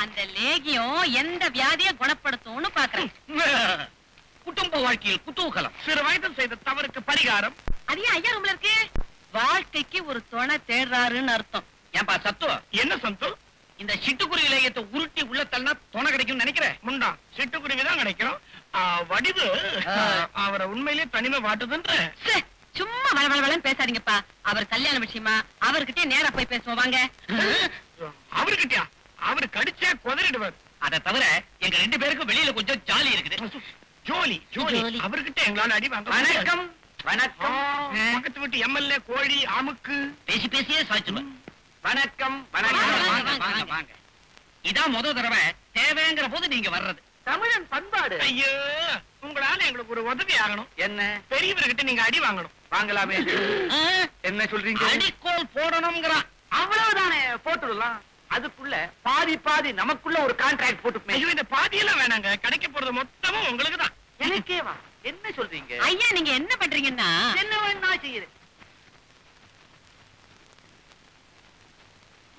அந்த லேகியம் எந்த வியாதியை குணப்படுத்தும்னு பாக்குறேன். குடும்ப வாழ்க்கையில் குதூகலம், சிறு வயதில் செய்த தவறுக்கு பரிகாரம். அது ஏன் ஐயா ரூம்ல இருக்கு? வாழ்க்கைக்கு ஒரு துணை தேடுறாருன்னு அர்த்தம். ஏன்பா சத்து, என்ன சத்து? இந்த சிட்டுக்குருவி லேகியத்தை உருட்டி உள்ள தள்ளனா துணை கிடைக்கும் நினைக்கிறேன். முண்டா, சிட்டுக்குருவி தான் கிடைக்கும். வடிவு அவரை உண்மையிலேயே தனிமை வாட்டுதுன்ற. சும்மா வளவளன்னு பேசாதீங்கப்பா. அவர் கல்யாண விஷயமா அவர்கிட்ட நேரா போய் பேசுவோம் வாங்க. அவர்கிட்டயா? அவரு கடிச்சே குதறிடுவார். அதை தவிர எங்க 2 பேருக்கும் வெளியில கொஞ்சம் ஜாலி இருக்குது. ஜோலி ஜோலி. அவர்கிட்ட எங்களால அடி வாங்க. வணக்கம் வணக்கம். பக்கத்து வீட்டு எம்எல்ஏ கோழி அமுக்கு பேசி பேசியே சாய்ச்சுடுவேன். வணக்கம் வணக்கம். வாங்க. இதான் முதல் தடவை தேவைங்கிற போது நீங்க வர்றது. தமிழன் பண்பாடு. ஐயோ, உங்களால எங்களுக்கு ஒரு உதவி ஆகணும். என்ன? பெரியவர்கிட்ட நீங்க அடி வாங்கணும். வாங்கலாமே. என்ன சொல்றீங்க? அடிக்கோல் போடணும்ங்கறான். அவ்வளவுதானே, போட்டுடலாம். அதுக்குள்ள பாதி பாதி நமக்குள்ள ஒரு கான்ட்ராக்ட் போட்டு. ஐயோ, இந்த பாதியெல்லாம் வேணாங்க. கிடைக்க போறது மொத்தமும் உங்களுக்கு தான். எனக்கேவா? என்ன சொல்றீங்க? ஐயா நீங்க என்ன பண்றீங்கன்னா என்ன வேணா செய்யுது.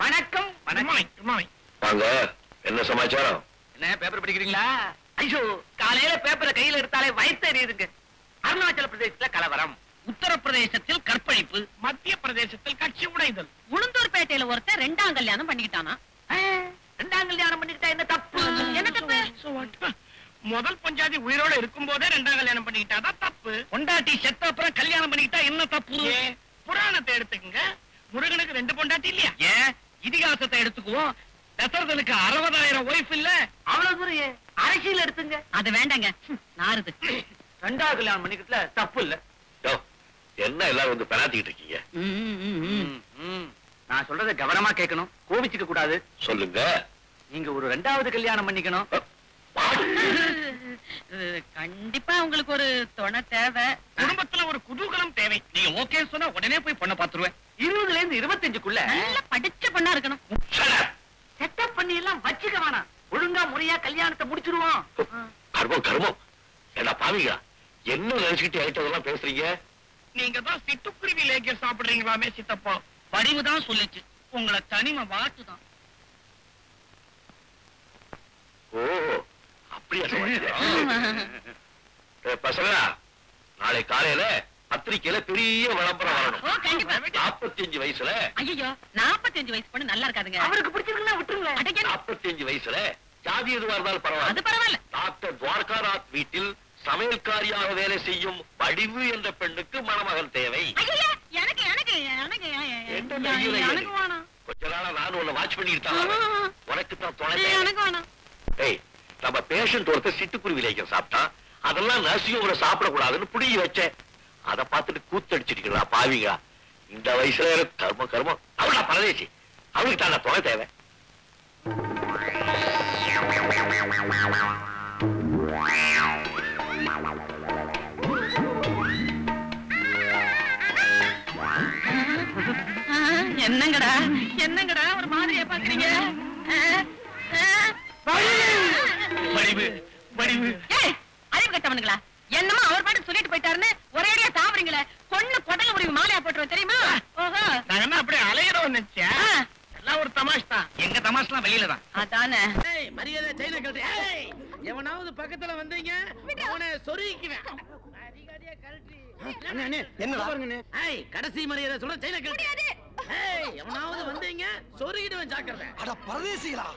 வணக்கம் வணக்கம். வாங்க, என்ன சமாச்சாரம்? என்ன பேப்பர் படிக்கிறீங்களா? ஐயோ, காலையில பேப்பரை கையில எடுத்தாலே வயிற்று எரியுதுங்க. அருணாச்சல பிரதேசத்துல கலவரம், உத்தரப்பிரதேசத்தில் கற்பழிப்பு, மத்திய பிரதேசத்தில் கட்சி உடைதல், உளுந்தூர்பேட்டையில ஒருத்தர் 2ஆம் கல்யாணம் பண்ணிக்கிட்டானா? 2ஆம் கல்யாணம் பண்ணிக்கிட்டா என்ன தப்பு? என்ன தப்பு? முதல் பஞ்சாதி உயிரோட இருக்கும் போதே 2ஆம் கல்யாணம் பண்ணிக்கிட்டாதான் தப்பு. பொண்டாட்டி செத்த அப்புறம் கல்யாணம் பண்ணிக்கிட்டா என்ன தப்பு? புராணத்தை எடுத்துக்கங்க. முருகனுக்கு 2 பொண்டாட்டி இல்லையா? ஏன் இதிகாசத்தை எடுத்துக்குவோம். தசரதனுக்கு 60,000 ஒய்ஃப் இல்ல? அவ்வளவு தூரம் அரசியல் எடுத்துங்க. அது வேண்டாங்க, நாருது. 2ஆவது கல்யாணம் பண்ணிக்கிட்டல தப்பு இல்ல. என்ன எல்லாரும் வந்து பெறாத்திக்கிட்டு இருக்கீங்க? நான் சொல்றதை கவனமா கேட்கணும், கோபிச்சுக்க கூடாது. சொல்லுங்க. நீங்க ஒரு 2ஆவது கல்யாணம் பண்ணிக்கணும். கண்டிப்பா உங்களுக்கு ஒரு துணை தேவை. குடும்பத்துல ஒரு குதூகலம் தேவை. நீங்க ஓகே சொன்னா உடனே போய் பொண்ணை பாத்துருவேன். 20ல இருந்து 25க்குள்ள நல்ல படிச்ச பொண்ணா இருக்கணும். செட்டப் பண்ணி எல்லாம் வச்சுக்க வேணாம். ஒழுங்கா முறையா கல்யாணத்தை முடிச்சிருவோம். கர்மம் கர்மம். என்ன பாவிங்களா? என்ன நினைச்சுக்கிட்டு ஐட்டதெல்லாம் பேசுறீங்க? நீங்க தான் சிட்டுக்குருவி லேகியம் சாப்பிடுறீங்களாமே சித்தப்பா. படிவுதான் சொல்லிச்சு, உங்களை தனிமை வாட்டுதான். ஓ, அப்படியா சமாச்சாரம்? பசங்களா, நாளை காலையில பத்திரிக்கையில பெரிய விளம்பரம் வரணும். 45 வயசுல. ஐயோ, 45 வயசு பொண்ணு நல்லா இருக்காதுங்க. அவருக்கு பிடிச்சிருக்குன்னா விட்டுருங்க. 45 வயசுல ஜாதி எதுவா இருந்தாலும் பரவாயில்ல. அது பரவாயில்ல. டாக்டர் துவாரகாநாத் வீட்டில் சமையல்காரியாக வேலை செய்யும் வடிவு என்ற பெண்ணுக்கு மணமகன் தேவை. எனக்கு எனக்கு எனக்கு எனக்கு வேணாம். கொஞ்ச நாளா நான் உன்னை வாட்ச் பண்ணிட்டு தான் உனக்கு தான் துணை. எனக்கு வேணாம். ஏய், நம்ம பேஷண்ட் ஒருத்தர் சிட்டுக்குருவி லேகியம் சாப்பிட்டான். அதெல்லாம் நர்சிங்க சாப்பிடக்கூடாதுன்னு புடிங்கி வச்சேன். அதை பார்த்துட்டு கூத்தடிச்சிருக்கா பாவிங்க. இந்த வயசுல கர்மம் கர்மம். அவளா பரதேசி, அவளுக்கு தான் துணை தேவை. என்னங்கடா என்னங்கடா ஒரு மாதிரியா பாக்குறீங்க? வடிவு வடிவு. அறிவு கட்டவனுங்களா? என்னமா அவர் பாட்டு சொல்லிட்டு போயிட்டாருன்னு ஒரேடியா தாவறீங்களே. கொன்னு கொடல முடிவு மாலையா போட்டுருவோம் தெரியுமா? ஓஹோ, நான் என்ன அப்படியே அலையிறோம் நினைச்சேன். எல்லாம் ஒரு தமாஷ் தான். எங்க தமாஷ்லாம் வெளியில தான். அதானே. மரியாதை செயின கழட்டி. எவனாவது பக்கத்துல வந்தீங்க அவனை சொருகிக்குவேன். அதிகாரியா கழட்டி. என்ன பாருங்க. கடைசி மரியாதை சொல்ற செயின கழட்டி. எவனாவது வந்தீங்க சொருகிடுவேன், ஜாக்கிரதை. அட பரதேசிகளா,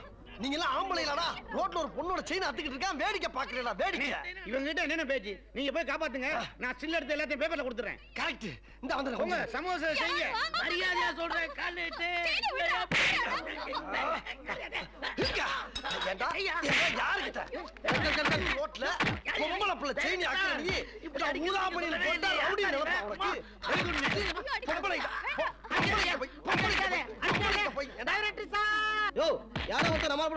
நீங்க எல்லாம் ஆம்பளைங்களாடா? ரோட்ல ஒரு பொண்ணோட செயின் அத்துக்கிட்டு இருக்கான், வேடிக்கை பாக்குறீங்களா? வேடிக்கை. இவங்க கிட்ட என்ன பேச்சு? நீங்க போய் காப்பாத்துங்க, நான் சில்ல எடுத்து எல்லாத்தையும் பேப்பர்ல கொடுத்துறேன். கரெக்ட். இந்த வந்து உங்க சமோசா செய்யுங்க. மரியாதையா சொல்றேன், காலிட்டு. ஏண்டா யாருக்கிட்ட ரோட்ல பொம்பளை புள்ள செயின் ஆக்குற நீ இப்படி ஊதாமணியில போட்டா ரவுடி நினைப்பா உனக்கு?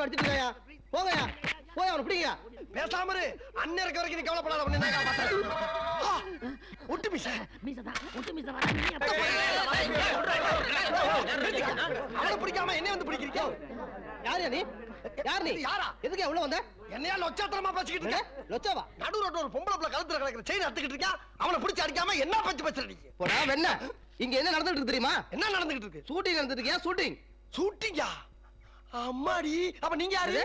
கூட அடிச்சிட்டு இருக்காயா போங்கயா போய் அவனை பிடிங்க பேசாம இரு அண்ணன் இருக்க வரைக்கும் நீ கவலைப்படாத பண்ணி நான் காப்பாத்துறேன் ஒட்டு மீச ஒட்டு மீச வரா நீ அவனை பிடிக்காம என்ன வந்து பிடிக்கிறீங்க யார் நீ யார் நீ யாரா எதுக்கு உள்ள வந்த என்னையா லொச்சாத்தனமா பேசிக்கிட்டு இருக்க லொச்சாவா நடு ரோட்ல ஒரு பொம்பளை புள்ள கழுத்துல கிடக்குற செயின் அத்துக்கிட்டு இருக்கா அவனை பிடிச்சு அடிக்காம என்ன பத்தி பேசுற நீ போடா வெண்ண இங்க என்ன நடந்துட்டு இருக்கு தெரியுமா என்ன நடந்துட்டு இருக்கு ஷூட்டிங் நடந்துட்டு இருக்கியா ஷூட்டிங்கா அம்மாடி அப்ப நீங்க யாரு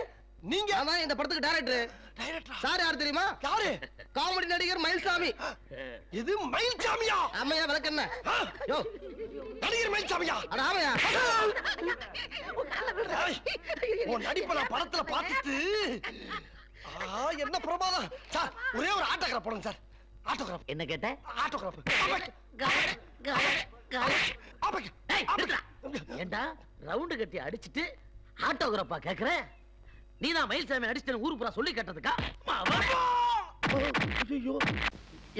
நீங்க அதான் இந்த படத்துக்கு டைரக்டர் சார் யார் தெரியுமா யாரு காமெடி நடிகர் மயில்சாமி இது மயில்சாமியா ஆமையா விளக்கு என்ன யோ நடிகர் மயில்சாமியா அட ஆமையா உன் நடிப்பை நான் படத்துல பார்த்துட்டு என்ன பிரமாதம் சார் ஒரே ஒரு ஆட்டோகிராஃப் போடுங்க சார் ஆட்டோகிராஃப் என்ன கேட்ட ஆட்டோகிராஃப் ஏண்டா ரவுண்டு கட்டி அடிச்சிட்டு ஆட்டோகிராஃபா கேக்குற நீதான் மயில்சாமி அடிச்சிட்டு ஊரு பூரா சொல்லி கேட்டதுக்கா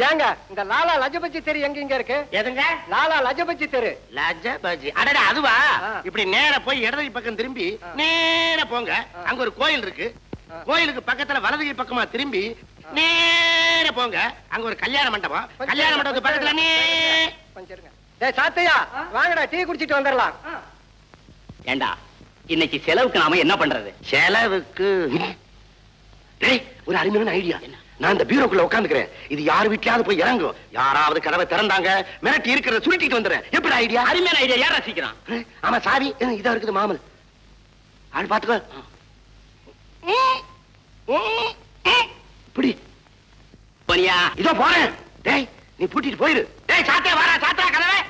ஏங்க இந்த லாலா லஜபதி தெரு எங்க இருக்கு எதுங்க லாலா லஜபதி தெரு லஜபதி அடடா அதுவா இப்படி நேரா போய் இடது பக்கம் திரும்பி நேரா போங்க அங்க ஒரு கோயில் இருக்கு கோயிலுக்கு பக்கத்துல வலது பக்கமா திரும்பி நேரா போங்க அங்க ஒரு கல்யாண மண்டபம் கல்யாண மண்டபத்துக்கு பக்கத்துல டேய் சாத்தையா வாங்கடா டீ குடிச்சிட்டு வந்துடலாம் ஏண்டா இன்னைக்கு செலவுக்கு நாம என்ன பண்றது செலவுக்கு ஒரு அருமையான ஐடியா நான் இந்த பீரோக்குள்ள உட்காந்துக்கிறேன் இது யார் வீட்லயாவது போய் இறங்கும் யாராவது கதவை திறந்தாங்க மிரட்டி இருக்கிறத சுருட்டிட்டு வந்துடுறேன் எப்படி ஐடியா அருமையான ஐடியா யாரா சீக்கிரம் ஆமா சாவி இதா இருக்குது மாமல் ஆள் பாத்துக்கோ இப்படி போனியா இதோ போறேன் டேய் நீ பூட்டிட்டு போயிரு டேய் சாத்தே வாடா சாத்தா கதவை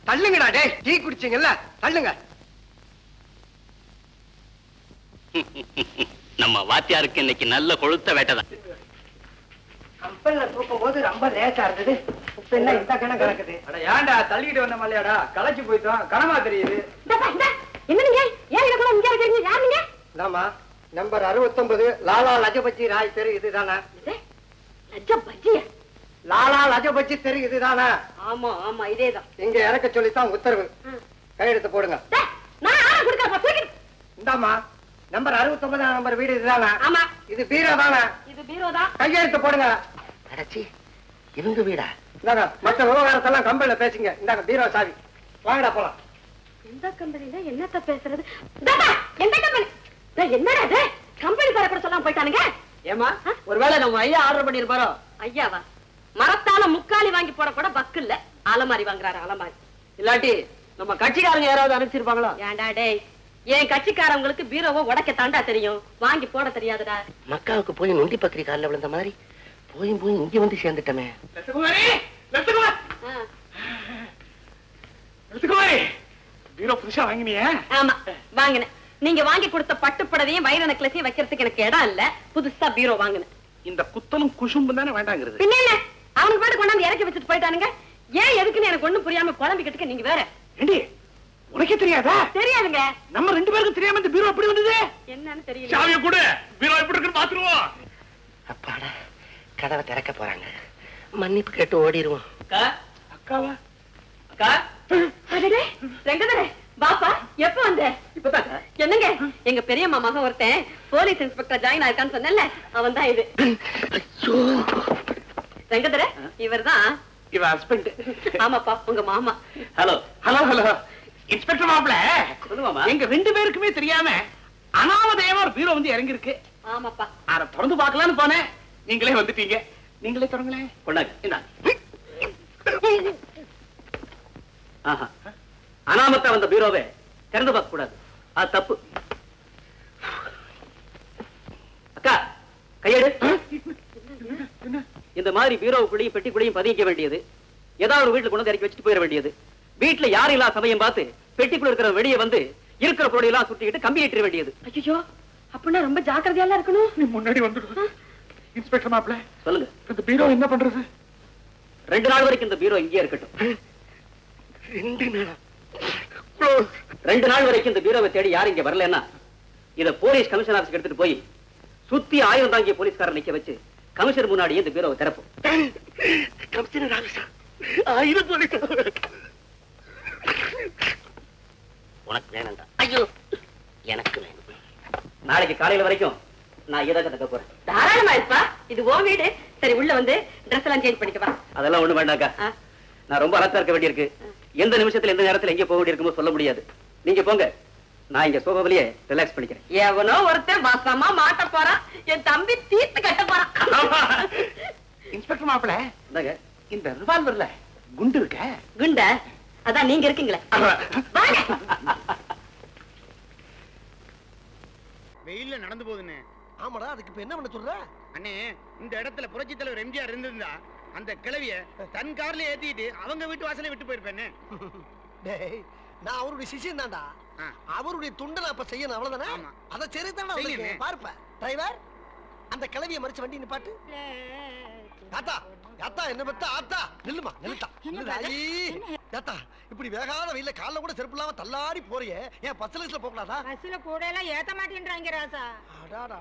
தள்ளுங்கடா டேய் டீ குடிச்சீங்கல்ல தள்ளுங்க நம்ம வாத்தியாருக்கு இன்னைக்கு நல்ல கொழுத்த வேட்டைதான் கம்பெனில தூக்கும் போது ரொம்ப லேட்டா இருந்தது இப்ப என்ன இந்த கணக்கு கிடக்குது அட ஏன்டா தள்ளிட்டு வந்த மல்லையாடா களைச்சு போயிட்டோம் கனமா தெரியுது என்ன நீங்க ஏன் கூட இங்க இருக்கீங்க யார் நீங்க நாமா நம்பர் 69 லாலா லஜபதி ராய் தெரு இதுதானே லஜபதி லாலா லஜபதி தெரு இதுதானே ஆமா ஆமா இதேதான் இங்க இறக்க சொல்லித்தான் உத்தரவு கையெழுத்து போடுங்க இந்தாமா நம்பர் 69 நம்பர் வீடு இதுதானே ஆமா இது பீரோ தானே இது பீரோ தான் கையெழுத்து போடுங்க அடச்சி இவங்க வீடா இந்தாங்க மற்ற விவகாரத்தெல்லாம் கம்பெனில பேசுங்க இந்தாங்க பீரோ சாவி வாங்கடா போலாம் எந்த கம்பெனில என்னத்த பேசுறது எந்த கம்பெனி என்னடா இது கம்பெனி பேர கூட சொல்லாம போயிட்டானுங்க ஏமா ஒருவேளை நம்ம ஐயா ஆர்டர் பண்ணிருப்பாரோ ஐயாவா மரத்தால முக்காலி வாங்கி போட கூட பக்கு இல்ல அலமாரி வாங்குறாரு அலமாரி இல்லாட்டி நம்ம கட்சிக்காரங்க யாராவது அனுப்பிச்சிருப்பாங்களோ ஏண்டா டேய் என் கட்சிக்காரங்களுக்கு பீரோவை உடைக்க தாண்டா தெரியும் வாங்கி போட தெரியாதுடா மக்காவுக்கு போய் நொண்டி பக்கரி காலில் விழுந்த மாதிரி போய் இங்க வந்து சேர்ந்துட்டமே பீரோ புதுசா வாங்கினியா ஆமா வாங்கினேன் நீங்க வாங்கி கொடுத்த பட்டுப்படவையும் வைர நெக்லஸையும் வைக்கிறதுக்கு எனக்கு இடம் இல்ல புதுசா பீரோ வாங்கினேன் இந்த குத்தலும் குசும்பு தானே வேண்டாங்கிறது பின்ன என்ன அவனுக்கு பாட்டு கொண்டாந்து இறக்கி வச்சுட்டு போயிட்டானுங்க ஏன் எதுக்குன்னு எனக்கு ஒண்ணும் புரியாம குழம்பிக்கிட்டு நீங்க வேற ஏண்டி உனக்கே தெரியாதா தெரியாதுங்க நம்ம ரெண்டு பேருக்கும் தெரியாம இந்த பீரோ எப்படி வந்தது என்னன்னு தெரியல சாவியை கூட பீரோ எப்படி இருக்குன்னு பாத்துருவோம் அப்பாடா கதவை திறக்க போறாங்க மன்னிப்பு கேட்டு ஓடிடுவோம் அக்காவா அக்கா ரெங்கதரே பாப்பா எப்ப வந்த இப்பதான் என்னங்க எங்க பெரிய மாமா ஒருத்தன் போலீஸ் இன்ஸ்பெக்டர் ஜாயின் ஆயிருக்கான்னு சொன்னல அவன் தான் இது ரெங்கதர இவர்தான் இவ ஹஸ்பண்ட் ஆமாப்பா உங்க மாமா ஹலோ ஹலோ ஹலோ இன்ஸ்பெக்டர் மாப்ள எங்க ரெண்டு பேருக்குமே தெரியாம அனாமதேயமா ஒரு பீரோ வந்து இறங்கி இருக்கு ஆமாப்பா அத திறந்து பார்க்கலாம்னு போனேன் நீங்களே வந்துட்டீங்க நீங்களே திறங்களேன் கொண்டாங்க அனாமத்தா வந்த பீரோவை திறந்து பார்க்க கூடாது அது தப்பு அக்கா கையெடு இந்த மாதிரி பீரோவுக்குள்ளேயும் பெட்டிக்குள்ளேயும் பதிக்க வேண்டியது ஏதாவது ஒரு வீட்டுல கொண்டு இறக்கி வச்சுட்டு போயிட வேண்டியது வீட்டுல யாரும் இல்லா சமயம் பார்த்து பெட்டிக்குள்ள இருக்கிற வெளியே வந்து இருக்கிற பொருளை எல்லாம் சுட்டிக்கிட்டு கம்பி ஏற்ற வேண்டியது ஐயோ அப்படின்னா ரொம்ப ஜாக்கிரதையா இருக்கணும் நீ முன்னாடி வந்துடு இன்ஸ்பெக்டர் மாப்ள சொல்லுங்க இந்த பீரோ என்ன பண்றது 2 நாள் வரைக்கும் இந்த பீரோ இங்கே இருக்கட்டும் 2 நாள் வரைக்கும் இந்த பீரோவை தேடி யாரும் இங்க வரலன்னா இத போலீஸ் கமிஷன் ஆபீஸ்க்கு எடுத்துட்டு போய் சுத்தி 1000 தாங்கிய போலீஸ்காரர் நிக்க வச்சு கமிஷனர் முன்னாடியே இந்த பீரோவை திறப்போம். கமிஷனர் ராமசா 1000 போலீஸ்காரர் உனக்கு வேணாண்டா. ஐயோ எனக்கு வேணும். நாளைக்கு காலையில வரைக்கும் நான் ஏதாவது தக்க போறேன். தாராளமா இருப்பா, இது ஓ வீடு. சரி, உள்ள வந்து ட்ரெஸ் எல்லாம் சேஞ்ச் பண்ணிக்க வா. அதெல்லாம் ஒண்ணு வேண்டாக்கா. நான் ரொம்ப அலர்ட்டா இருக்க வேண்டியிருக்கு. எந்த நிமிஷத்துல எந்த நேரத்துல எங்க போக வேண்டியிருக்குமோ சொல்ல முடியாது. நீங்க போங்க, நான் இங்க சோபாவிலேயே ரிலாக்ஸ் பண்ணிக்கிறேன். எவனோ ஒருத்தன் வசமா மாட்ட போறான், என் தம்பி தீர்த்து கட்ட போறான். இன்ஸ்பெக்டர் மாப்பிள்ள, இந்தாங்க. இந்த ரிவால்வர்ல குண்டு இருக்க. குண்ட அதான் நீங்க இருக்கீங்களே. வெயில்ல நடந்து போகுதுன்னு. ஆமாடா, அதுக்கு இப்ப என்ன பண்ண சொல்ற? அண்ணே, இந்த இடத்துல புரட்சி தலைவர் எம்ஜிஆர் இருந்திருந்தா அந்த கிழவிய தன் கார்ல ஏத்திட்டு அவங்க வீட்டு வாசலே விட்டு போயிருப்பேன்னு. டேய், நான் அவருடைய சிஷியன் தான்டா. அவருடைய துண்டை நான் இப்ப செய்யணும், அவ்வளவுதானே? அத சரி தானே பார்ப்ப. டிரைவர், அந்த கிழவியை மறிச்சு வண்டி நிப்பாட்டு. தாத்தா, தாத்தா என்ன பத்தா? ஆத்தா நில்லுமா, நில்லுட்டா. தாத்தா, இப்படி வேகாத வெயில கால்ல கூட செருப்பு இல்லாம தள்ளாடி போறியே, ஏன் பஸ்ல போகலாதா? பஸ்ல கூட எல்லாம் ஏத்த மாட்டேன்றாங்க ராசா. அடாடா.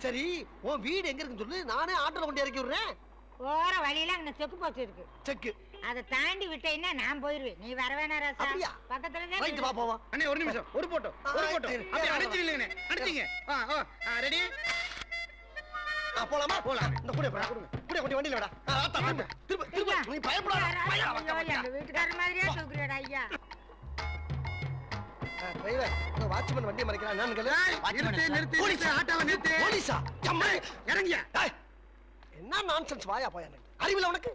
சரி, உன் வீடு எங்க இருக்குன்னு சொல்லு, நானே ஆட்டோல கொண்டு இறக்கி விடுறேன். போற வழியில அங்க செக்கு போச்சு இருக்கு. செக்கு அதை தாண்டி விட்டேன்னா நான் போயிருவேன். நீ வர வேணா ராசா. பக்கத்துல ரைட், வா போவா. அண்ணே ஒரு நிமிஷம், ஒரு போட்டோ, ஒரு போட்டோ. அப்படியே அடிச்சிரலங்கண்ணே, அடிச்சிங்க. ரெடி? போலாமா? போலாம். இந்த கூட போடா, கூட கொண்டு வண்டியில வாடா. ஆத்தா திரும்ப திரும்ப நீ பயப்படாத. எங்க வீட்டுக்காரர் மாதிரியே தூக்குறடா ஐயா. டிரைவர், இந்த வாட்ச்மேன் வண்டியை மறைக்கிறான். நான் கேளு. நிறுத்து, நிறுத்து. போலீஸ் ஆட்டோவை நிறுத்து. போலீஸா? அம்மா இறங்கியா. என்ன நான்சென்ஸ் வாயா போயா? அறிவில உனக்கு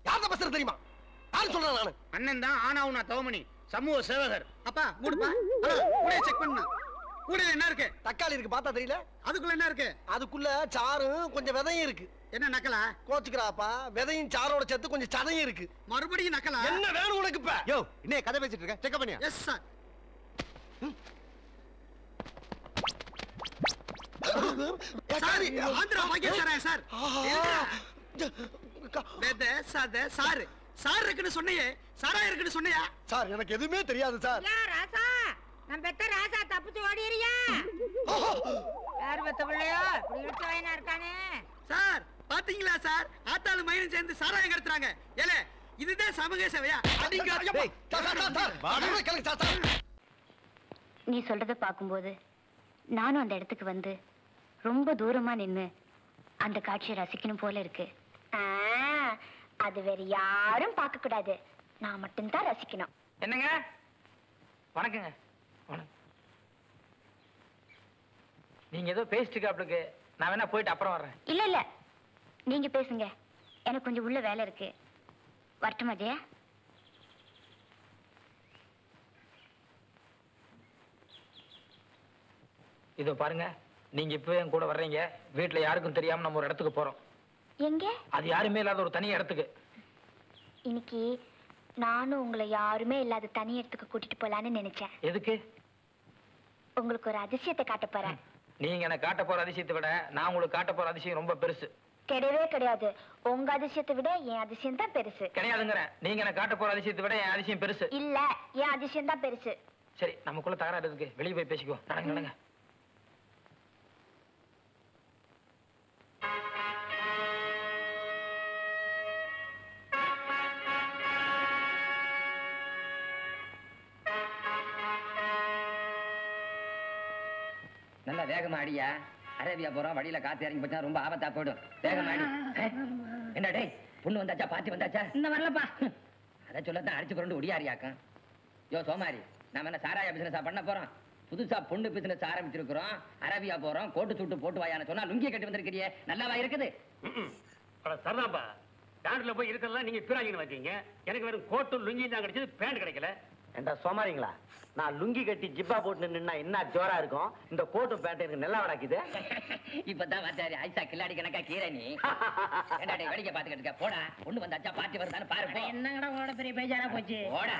யாரத பஸ்ல தெரியுமா? யாரு சொல்றேன் நானு? அண்ணன் தான் ஆனாவுனா தவமணி, சமூக சேவகர். அப்பா கூடுப்பா. கூட செக் பண்ணு. கூட என்ன இருக்கு? தக்காளி இருக்கு, பார்த்தா தெரியல. அதுக்குள்ள என்ன இருக்கு? அதுக்குள்ள சாரும் கொஞ்சம் விதையும் இருக்கு. என்ன நக்கலா? கோச்சுக்கிறாப்பா, விதையும் சாரோட சேர்த்து கொஞ்சம் சதையும் இருக்கு. மறுபடியும் நக்கலா? என்ன வேணும் உனக்கு இப்ப? யோ, இன்னே கதை பேசிட்டு இருக்க, செக் பண்ணியா? Yes sir. ஆந்திரா பாக்கியசாரா சார். சார் சார் இருக்குன்னு சொன்னியே, சாரா இருக்குன்னு சொன்னியா? சார், எனக்கு எதுவுமே தெரியாது சார். ராசா, நம்ம பெத்த ராசா தப்பிச்சு ஓடிறியா? யார் பெத்த பிள்ளையோ இப்படி இழுத்து வாயினா இருக்கானே. சார் பாத்தீங்களா சார், ஆத்தாளு மயிலும் சேர்ந்து சாராயம் கடத்துறாங்க. ஏலே, இதுதான் சமூக சேவையா? நீ சொல்றத பாக்கும்போது நானும் அந்த இடத்துக்கு வந்து ரொம்ப தூரமா நின்னு அந்த காட்சியை ரசிக்கணும் போல இருக்கு. அது வேற யாரும் பார்க்க கூடாது, நான் மட்டும்தான் ரசிக்கணும். என்னங்க? வணக்கங்க. நீங்க ஏதோ பேசிட்டு இருக்காப்ளுக்கு, நான் வேணா போயிட்டு அப்புறம் வர்றேன். இல்ல இல்ல, நீங்க பேசுங்க, எனக்கு கொஞ்சம் உள்ள வேலை இருக்கு. வரட்டுமா ஜெயா? இதோ பாருங்க, நீங்க இப்பவே என் கூட வர்றீங்க. வீட்டுல யாருக்கும் தெரியாம நம்ம ஒரு இடத்துக்கு போறோம். எங்க? அது யாருமே இல்லாத ஒரு தனி இடத்துக்கு. இன்னைக்கு நானும் உங்களை யாருமே இல்லாத தனி இடத்துக்கு கூட்டிட்டு போலான்னு நினைச்சேன். எதுக்கு? உங்களுக்கு ஒரு அதிசயத்தை காட்ட போறேன். நீங்க எனக்கு காட்ட போற அதிசயத்தை விட நான் உங்களுக்கு காட்ட போற அதிசயம் ரொம்ப பெருசு. கிடையவே கிடையாது, உங்க அதிசயத்தை விட என் அதிசயம் தான் பெருசு. கிடையாதுங்கிற. நீங்க எனக்கு காட்ட போற அதிசயத்தை விட என் அதிசயம் பெருசு. இல்ல, என் அதிசயம் தான் பெருசு. சரி, நமக்குள்ள தகராறு இருக்கு, வெளியே போய் பேசிக்குவோம். நடங்க நடங்க. நல்லா வேகமா அடியா. அரேபியா போறோம், வழியில காத்து இறங்கி போச்சா ரொம்ப ஆபத்தா போயிடும். வேகமா அடி. என்ன டேய், பொண்ணு வந்தாச்சா? பாட்டி வந்தாச்சா? இன்னும் வரலப்பா. அதை சொல்லத்தான் அடிச்சு கொண்டு ஒடியாரியாக்கம். யோ சோமாரி, நாம என்ன சாராயா பிசினஸா பண்ண போறோம்? புதுசா பொண்ணு பிசினஸ் ஆரம்பிச்சிருக்கிறோம். அரேபியா போறோம், கோட்டு சூட்டு போட்டு வாயான்னு சொன்னா லுங்கிய கட்டி வந்திருக்கிறியே, நல்லாவா இருக்குது? சரதாப்பா, பேண்ட்ல போய் இருக்கிறதெல்லாம் நீங்க பிராங்கின்னு வச்சீங்க. எனக்கு வெறும் கோட்டு லுங்கி தான் கிடைச்சது, பேண்ட் கிடைக்கல. ஏண்டா சோமாரிங்களா, நான் லுங்கி கட்டி ஜிப்பா போட்டு நின்னா என்ன ஜோரா இருக்கும்? இந்த கோட்டு பேண்ட் எனக்கு நல்லா வடாக்குது. இப்பதான் வாச்சாரி ஐசா கில்லாடி கணக்கா கீரை நீ. என்னடா டேய், வேடிக்கை பாத்துக்கிட்டு இருக்க? போடா, பொண்ணு வந்தாச்சா? பாட்டி வருதான்னு பாரு. என்னங்கடா ஓட பெரிய பேஜாரா போச்சு. போடா.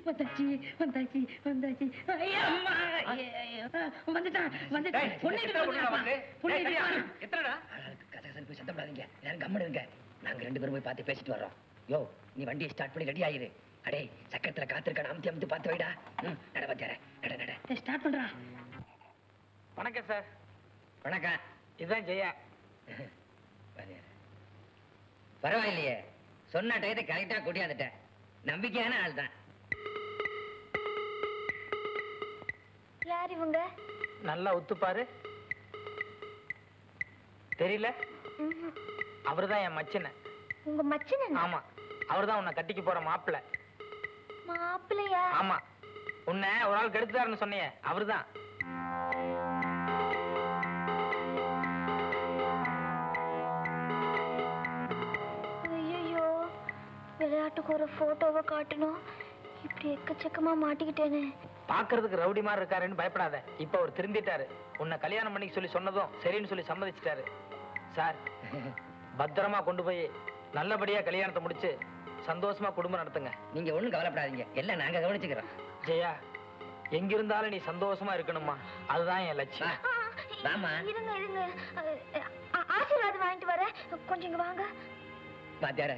வந்தாச்சு வந்தாச்சு வந்தாச்சு. ஐயம்மா போய் சத்தப்படாதீங்க, எல்லாரும் கம்மனு இருங்க. நாங்க 2 பேரும் போய் பார்த்து பேசிட்டு வர்றோம். யோ, நீ வண்டியை ஸ்டார்ட் பண்ணி ரெடி ஆயிரு. அடே, சக்கரத்துல காத்திருக்கான அமுத்தி பார்த்து வைடா. நட வாத்தியாரே, நட. ஸ்டார்ட் பண்றா. வணக்கம் சார். வணக்கம். இதுதான் ஜெயா. பரவாயில்லையே, சொன்ன டயத்தை கரெக்டா கூட்டியாந்துட்டேன். நம்பிக்கையான ஆள் தான். யார் இவங்க? நல்லா ஒத்துப்பாரு. தெரியல? அவர்தான் என் மச்சனை. உங்க மச்சனை? ஆமா, அவர்தான் உன்னை கட்டிக்கு போற மாப்பிள்ளை. மாப்பிள்ளையா? ஆமா, உன்னை ஒரு ஆள் கெடுத்துட்டாருன்னு சொன்னியே, அவர்தான். ஐயோ, விளையாட்டுக்கு ஒரு போட்டோவை காட்டணும். இப்படி எக்கச்சக்கமா மாட்டிக்கிட்டேனே. பாக்குறதுக்கு ரவுடி மாதிரி இருக்காருன்னு பயப்படாத. இப்ப அவர் திருந்திட்டாரு. உன்னை கல்யாணம் பண்ணிக்க சொல்லி சொன்னதும் சரின்னு சொல்லி சம்மதிச்சிட்டாரு. சார், பத்திரமா கொண்டு போய் நல்லபடியா கல்யாணத்தை முடிச்சு சந்தோஷமா குடும்பம் நடத்துங்க. நீங்க ஒண்ணும் கவலைப்படாதீங்க, எல்லாம் நாங்க கவனிச்சுக்கிறோம். ஜெயா, எங்க இருந்தாலும் நீ சந்தோஷமா இருக்கணுமா, அதுதான் என் லட்சியம். இருங்க, ஆசீர்வாதம் வாங்கிட்டு வரேன். கொஞ்சம் இங்க வாங்க. வாத்தியார,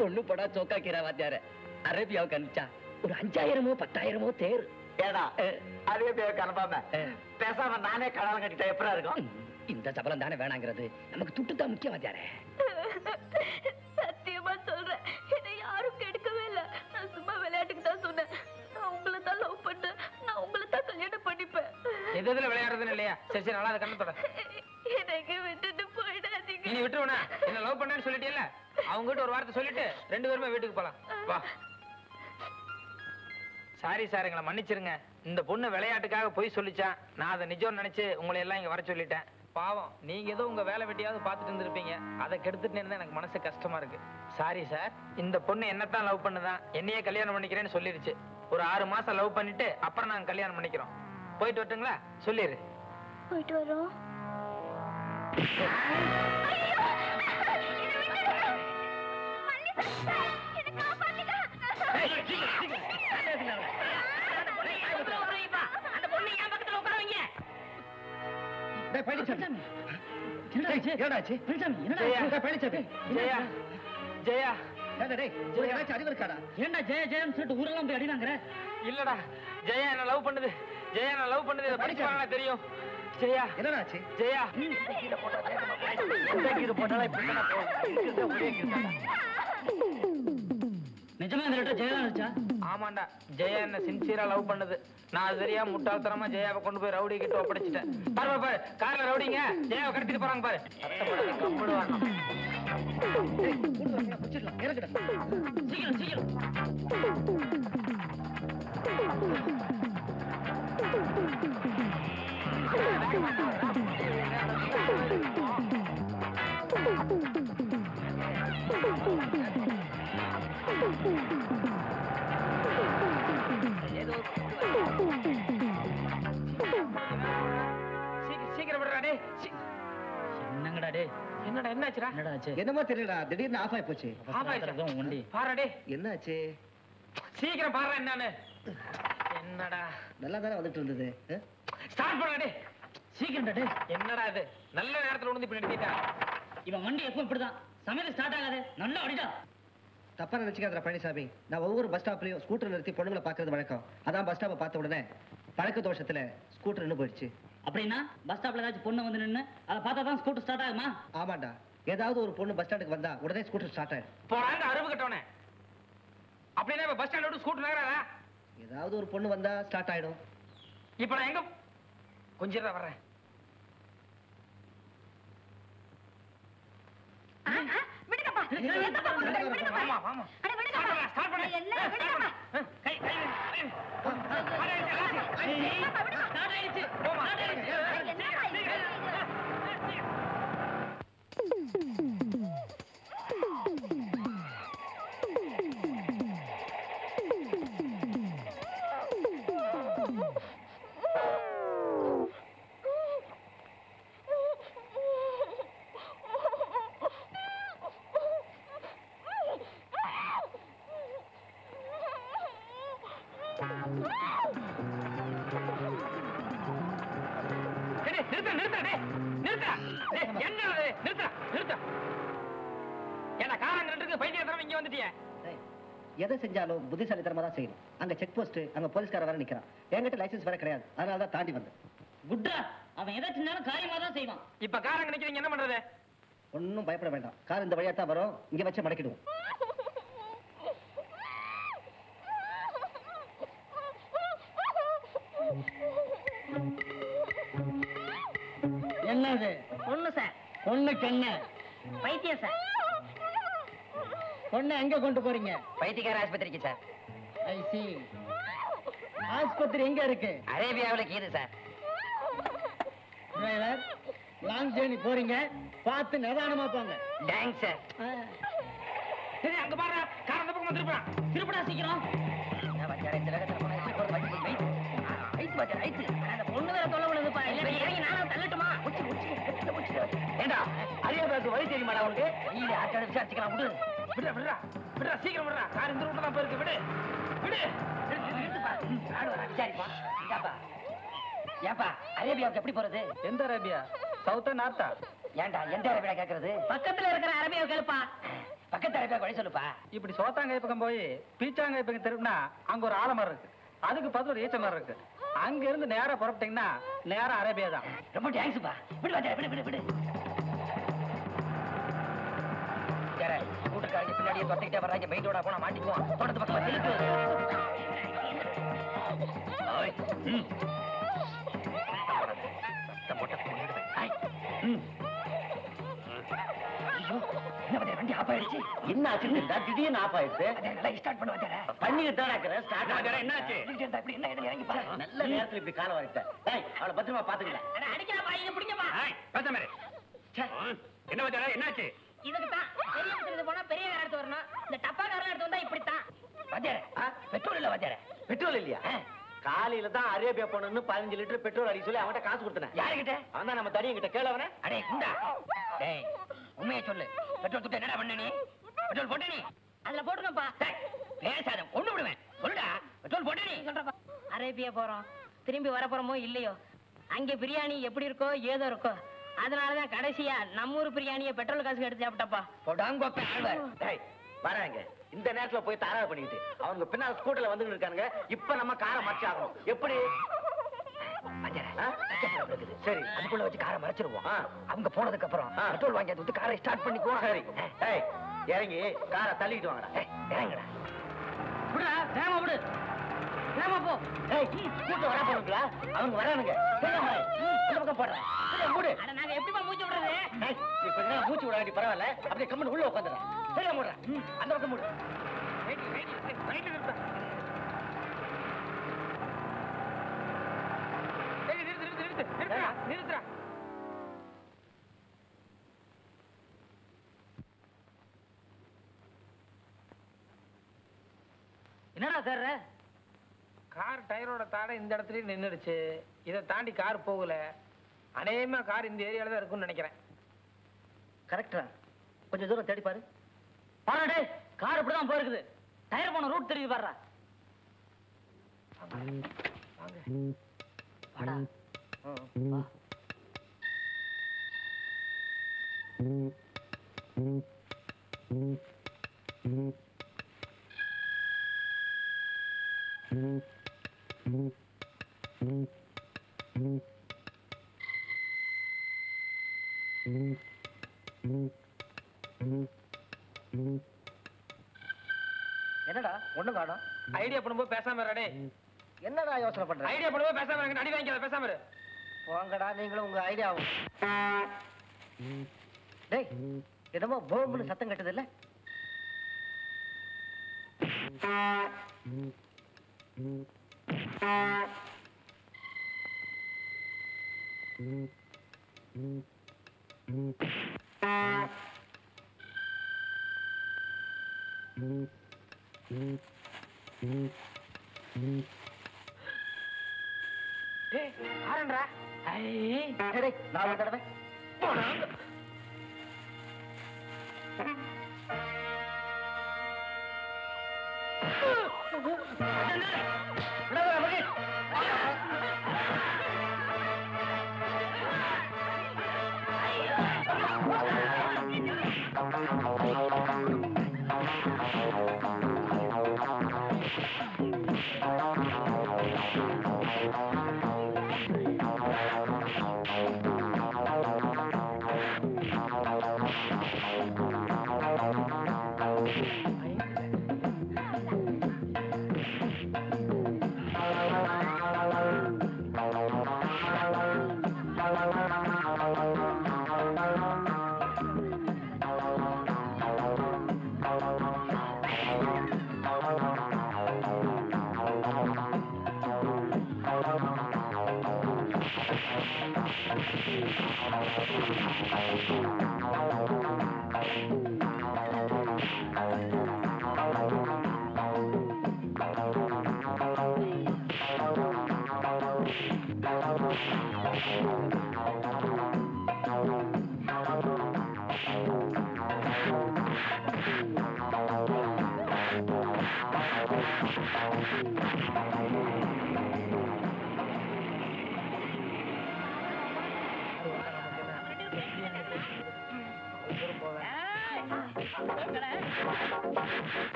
பொண்ணு படா சோக்காக்கிறா வாத்தியார. அரேபியாவுக்கு அனுப்பிச்சா ஒரு 5000மோ 10,000மோ தேர். ஏடா, அரேபியாவுக்கு அனுப்பாம பேசாம நானே கடாலம் கட்டிட்டா எப்படா இருக்கும்? இந்த சபலம் தானே வேணாங்கிறது. நமக்கு துட்டுதான் முக்கியம் வாத்தியாரே. சத்தியமா சொல்றேன், என்னை யாரும் கெடுக்கவே இல்ல. நான் சும்மா விளையாட்டுக்கு தான் சொன்னேன். நான் உங்களை தான் லவ் பண்ணேன். நான் உங்களை தான் கல்யாணம் பண்ணிப்பேன். எதுல விளையாடுறதுன்னு இல்லையா? சரி, நல்லா அதை கண்ணத்தோட எனக்கு விட்டுட்டு போயிடாதீங்க. நீ விட்டுருவனா? என்ன லவ் பண்ணேன்னு சொல்லிட்டீல்ல, அவங்க கிட்ட ஒரு வார்த்தை சொல்லிட்டு 2 பேருமே வீட்டுக்கு போலாம். வா. சாரி சார், எங்களை மன்னிச்சிருங்க. இந்த பொண்ணு விளையாட்டுக்காக போய் சொல்லிச்சான். நான் அதை நிஜம் நினைச்சு உங்களை எல்லாம் இங்க வர சொல்லிட்டேன். பாவம், நீங்க ஏதோ உங்க வேலை வெட்டியாவது பார்த்துட்டு இருந்திருப்பீங்க. அதை கெடுத்துட்டேன்னு எனக்கு மனசு கஷ்டமா இருக்கு. Sorry sir. இந்த பொண்ணு என்னத்தான் லவ் பண்ணுதான், என்னையே கல்யாணம் பண்ணிக்கிறேன்னு சொல்லிருச்சு. ஒரு 6 மாசம் லவ் பண்ணிட்டு அப்புறம் நாங்க கல்யாணம் பண்ணிக்கிறோம். போயிட்டு வரட்டுங்களா? சொல்லிரு. போயிட்டு வரோம். இல்லடா, ஜெயா என்ன லவ் பண்ணுது. ஜெயா என்ன லவ் பண்ணுது. இதை படிச்சாங்க தெரியும். ஜெயா என்னடாச்சு? ஜெயா நிஜமா இந்த லெட்டர் ஜெயா நினைச்சா? ஆமாண்டா, ஜெயா என்ன சின்சியரா லவ் பண்ணுது. நான் அது தெரியா முட்டாள்தனமா ஜெயாவை கொண்டு போய் ரவுடி கிட்ட ஒப்படைச்சிட்டேன். பாரு பாரு, கார்ல ரவுடிங்க ஜெயாவை கடத்திட்டு போறாங்க பாரு. சீக்கிரம் சீக்கிரம். சீக்கிரம் விடுறா டே. என்னங்கடா டே? என்னடா என்னாச்சுடா? என்னமோ தெரியலடா, திடீர்னு ஆஃப் ஆயி போச்சு. ஆஃப் ஆயிடுச்சா? வண்டி பாரு டே. என்னாச்சு? சீக்கிரம் பாரு என்னன்னு. என்னடா நல்லா தானே வந்துட்டு இருந்தது. ஸ்டார்ட் பண்ணு டே. சீக்கிரம் டே. என்னடா இது, நல்ல நேரத்துல உணர்ந்து இப்படி நிறுத்திட்டா. இவன் வண்டி எப்போ இப்படிதான் சமையல் ஸ்டார்ட் ஆகாது. நல்லா அடிடா. தப்பா நினைச்சுக்காத பழனிசாமி. நான் ஒவ்வொரு பஸ் ஸ்டாப்லயும் ஸ்கூட்டர் நிறுத்தி பொண்ணுங்களை பாக்குறது வழக்கம். அதான் பஸ் ஸ்டாப்பை பார்த்த உடனே பழக்க தோஷத்துல ஸ்கூட்டர் நின்று போயிடுச்சு. அப்படின்னா பஸ் ஸ்டாப்ல ஏதாச்சும் பொண்ணு வந்து நின்று அதை பார்த்தா தான் ஸ்கூட்டர் ஸ்டார்ட் ஆகுமா? ஆமாண்டா, ஏதாவது ஒரு பொண்ணு பஸ் ஸ்டாண்டுக்கு வந்தா உடனே ஸ்கூட்டர் ஸ்டார்ட் ஆயிடும். போறாங்க அருவு கட்டவனே. அப்படின்னா இப்ப பஸ் ஸ்டாண்ட் விட்டு ஸ்கூட்டர் நகராதா? ஏதாவது ஒரு பொண்ணு வந்தா ஸ்டார்ட் ஆயிடும். இப்ப நான் எங்க கொஞ்சம் வர்றேன். விடுங்கப்பா. விடுங்கப்பா. ஆமா ஆமா. அட விடுங்கப்பா. ஸ்டார்ட் பண்ணு. எல்லாம் விடுங்கப்பா. கை கை ஸ்டார்ட் ஆயிடுச்சு. போமா. என்னப்பா இது? நிறுத்த நிறுத்த டேய் நிறுத்த டேய் என்ன இது நிறுத்த நிறுத்த என்ன காரங்க ரெண்டுக்கு பைத்தியக்காரன் இங்க வந்துட்டியே எதை செஞ்சாலும் புத்திசாலித்தனமா தான் செய்யணும். அங்க செக் போஸ்ட் அங்க போலீஸ்கார வர நிக்கிறான். என்கிட்ட லைசென்ஸ் வேற கிடையாது, அதனால தான் தாண்டி வந்தேன். குட்டா அவன் எதை செஞ்சாலும் காரியமா தான் செய்வான். இப்ப காரங்க நிக்கிறீங்க என்ன பண்றது? ஒன்னும் பயப்பட வேண்டாம், கார் இந்த வழியா தான் வரும், இங்க வச்சு மடக்கிடுவோம். என்னது? பொண்ணு சார். பொண்ணுக்கு என்ன? பைத்தியம் சார். பொண்ணு எங்க கொண்டு போறீங்க? பைத்தியக்கார ஆஸ்பத்திரிக்கு சார். ஐ சி. ஆஸ்பத்திரி எங்க இருக்கு? அரேபியாவுல கீது சார். டிரைவர், லாங் ஜேர்னி போறீங்க, பார்த்து நிதானமா போங்க. Thanks sir. சரி அங்க பாரு, கார் அந்த பக்கம் திருப்புடா. திருப்புடா சீக்கிரம். வச்சாரே திலகத்துல போனா எப்படி போற வண்டி வெயிட். ஐஸ் வச்சா ஐஸ். அந்த பொண்ணு வேற தொலை விடுதுப்பா. இல்ல இறங்கி நானும் தள்ளட்டுமா? ஏண்டா அரேபியாவுக்கு வழி தெரியுமாடா உனக்கு? இல்ல ஆட்டாட விசாரிச்சுக்கலாம். விடு விடுடா விடுடா விடுடா சீக்கிரம் விடுடா. கார் இந்த ரூட்ல தான் போயிருக்கு. விடு விடு. விசாரிப்பா. ஏப்பா அரேபியாவுக்கு எப்படி போறது? எந்த அரேபியா? சவுத்தா நார்த்தா? ஏண்டா எந்த அரேபியா கேக்குறது? பக்கத்துல இருக்கிற அரேபியா கேளுப்பா. பக்கத்து அரேபியா வழி சொல்லுப்பா. இப்படி சோத்தாங்காய் பக்கம் போய் பீச்சாங்காய் பக்கம் திரும்பினா அங்க ஒரு ஆலமரம் இருக்கு, அதுக்கு பக்கத்துல ஒரு ஈச்ச மரம் இருக்கு. அங்க இருந்து நேரா புறப்பட்டீங்கன்னா நேரா அரேபியா தான். ரொம்ப தேங்க்ஸ்ப்பா. விடு வாடா, விடு விடு விடு. சரி கூட்டக்காரங்க பின்னாடியே தொட்டிக்கிட்டே வர்றாங்க. மெயின் ரோடா போனா மாட்டிக்குவோம். தோட்டத்து பக்கம் திருப்பு. வண்டி ஆஃப் ஆயிடுச்சு. என்ன ஆச்சுன்னு திடீர்னு ஆஃப் ஆயிடுச்சு. ஸ்டார்ட் பண்ண வச்சார பண்ணிக்கிட்டு தான் இருக்கிறேன். ஸ்டார்ட் ஆகிற என்ன ஆச்சு? இப்படி என்ன இறங்கி பாரு. நல்ல நேரத்துல இப்படி காலம் வரைட்டேன். அவளை பத்திரமா பாத்துக்கல. அடிக்காப்பா, இங்க பிடிங்கப்பா. பார்த்த மாதிரி என்ன வச்சாரா? என்னாச்சு? இதுக்கு தான் பெரிய மனுஷனுக்கு போனா பெரிய கார் எடுத்து வரணும். இந்த டப்பா கார் எடுத்து வந்தா இப்படித்தான். வச்சார பெட்ரோல் இல்ல. வச்சார பெட்ரோல் இல்லையா? காலையில தான் அரேபியா போனன்னு 15 லிட்டர் பெட்ரோல் அடி சொல்லி அவன்கிட்ட காசு கொடுத்தேன். யாருகிட்ட? அவன் தான் நம்ம தடியங்கிட்ட கேளவன. அடே குண்டா, டேய் உண்மையை சொல்லு. பெட்ரோல் துட்டு என்னடா பண்ண நீ? பெட்ரோல் போட்ட நீ? அதுல போட்டுருப்பா. பேசாத, கொண்டு விடுவேன். சொல்லுடா, பெட்ரோல் போட்ட நீ? சொல்றப்பா. அரேபியா போறோம், திரும்பி வர போறோமோ இல்லையோ, அங்க பிரியாணி எப்படி இருக்கோ ஏதோ இருக்கோ, அதனாலதான் கடைசியா நம்ம ஊர் பிரியாணியை பெட்ரோல் காசுக்கு எடுத்து சாப்பிட்டப்பா. போடாங்கோப்பே ஆழ்வார். டேய் வராங்க. இந்த நேரத்துல போய் தராத பண்ணிட்டு அவங்க பின்னால ஸ்கூட்டர்ல வந்துட்டு இருக்காங்க. இப்ப நம்ம காரை மறைச்சு ஆகணும். எப்படி? சரி, அதுக்குள்ள வச்சு காரை மறைச்சிருவோம். அவங்க போனதுக்கு அப்புறம் பெட்ரோல் வாங்கி அதை விட்டு காரை ஸ்டார்ட் பண்ணிக்குவோம். சரி, டேய் இறங்கி காரை தள்ளிட்டு வாங்கடா. இறங்குடா. விடுடா, வேகமா விடு. வேகமா போ. டேய் கூட்டம் வர போறீங்களா? அவங்க வரானுங்க. இந்த பக்கம் போடுறேன். மூடு. அட நாங்க எப்படிப்பா மூச்சு விடுறது? டேய் நீ கொஞ்ச நேரம் மூச்சு விட வேண்டி பரவாயில்ல. அப்படியே கம்மன் உள்ள உட்காந்துறேன். சரியா மூடுறேன். அந்த பக்கம் மூடு. நிறுத்துறா. என்னடா சார்? கார் டயரோட தாடை இந்த இடத்துல நின்னுடுச்சு. இதை தாண்டி கார் போகல. அநேகமா கார் இந்த ஏரியால தான் இருக்கும்னு நினைக்கிறேன். கரெக்டா? கொஞ்சம் தூரம் தேடி பாரு. பாருடே, கார் இப்படிதான் போயிருக்குது. டயர் போன ரூட் தெரியுது பாருடா. வாடா. வா. என்னடா ஒண்ணு காணோம்? ஐடியா பண்ணும்போது பேசாம இருடா. என்னடா யோசனை பண்ற? ஐடியா பண்ணும்போது பேசாம இருங்க. அடி வாங்கிக்காத, பேசாம இரு. போங்கடா நீங்களும் உங்க ஐடியாவும். டேய் என்னமோ போம்புன்னு சத்தம் கட்டுது இல்ல? டேய் ஆரண்டா. டேய் நான் ஒரு தடவை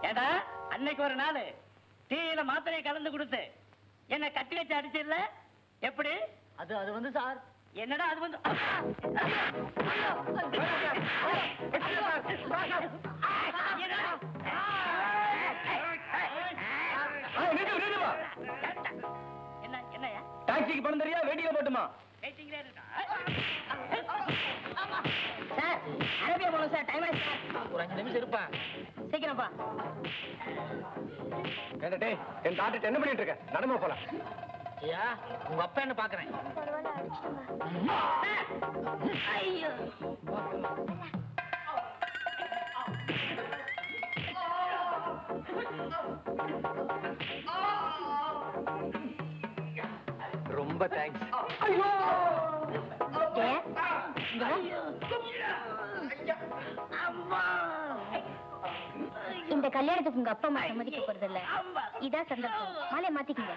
ஏடா அன்னைக்கு ஒரு நாள் டீயில மாத்திரையை கலந்து கொடுத்து என்ன கட்டி வச்சு அடிச்சிடல எப்படி? அது வந்து சார் என்னடா அது வந்து என்னையா டாக்ஸிக்கு பணம் தெரியா வெயிட்டிங்ல போட்டுமா? சார் அரேபியா போகணும் சார், டைம் ஆயிடுச்சு சார். ஒரு 5 நிமிஷம் இருப்பேன். சீக்கிரம் பா. டேய் என் டாக்டர் என்ன பண்ணிட்டு இருக்க? நடமா போலாம். ஐயா உங்க அப்பா என்ன பாக்குறேன். ஐயோ ரொம்ப தேங்க்ஸ். இந்த கல்யாணத்துக்கு உங்க அப்பா அம்மா சம்மதிக்க போறது இல்ல. இதான் சந்தர்ப்பம். மாலையை மாத்திக்கங்க.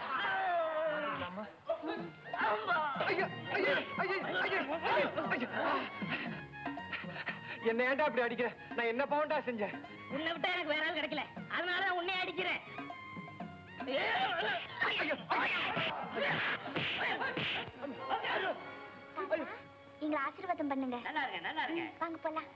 என்ன ஏன்டா அப்படி அடிக்கிற? நான் என்ன பாவண்டா செஞ்சேன்? உன்னை விட்டா எனக்கு வேற ஆள் கிடைக்கல, அதனால உன்னை அடிக்கிறேன். எங்களை ஆசீர்வாதம் பண்ணுங்க. நல்லா இருங்க, நல்லா இருங்க. வாங்க போலாம்.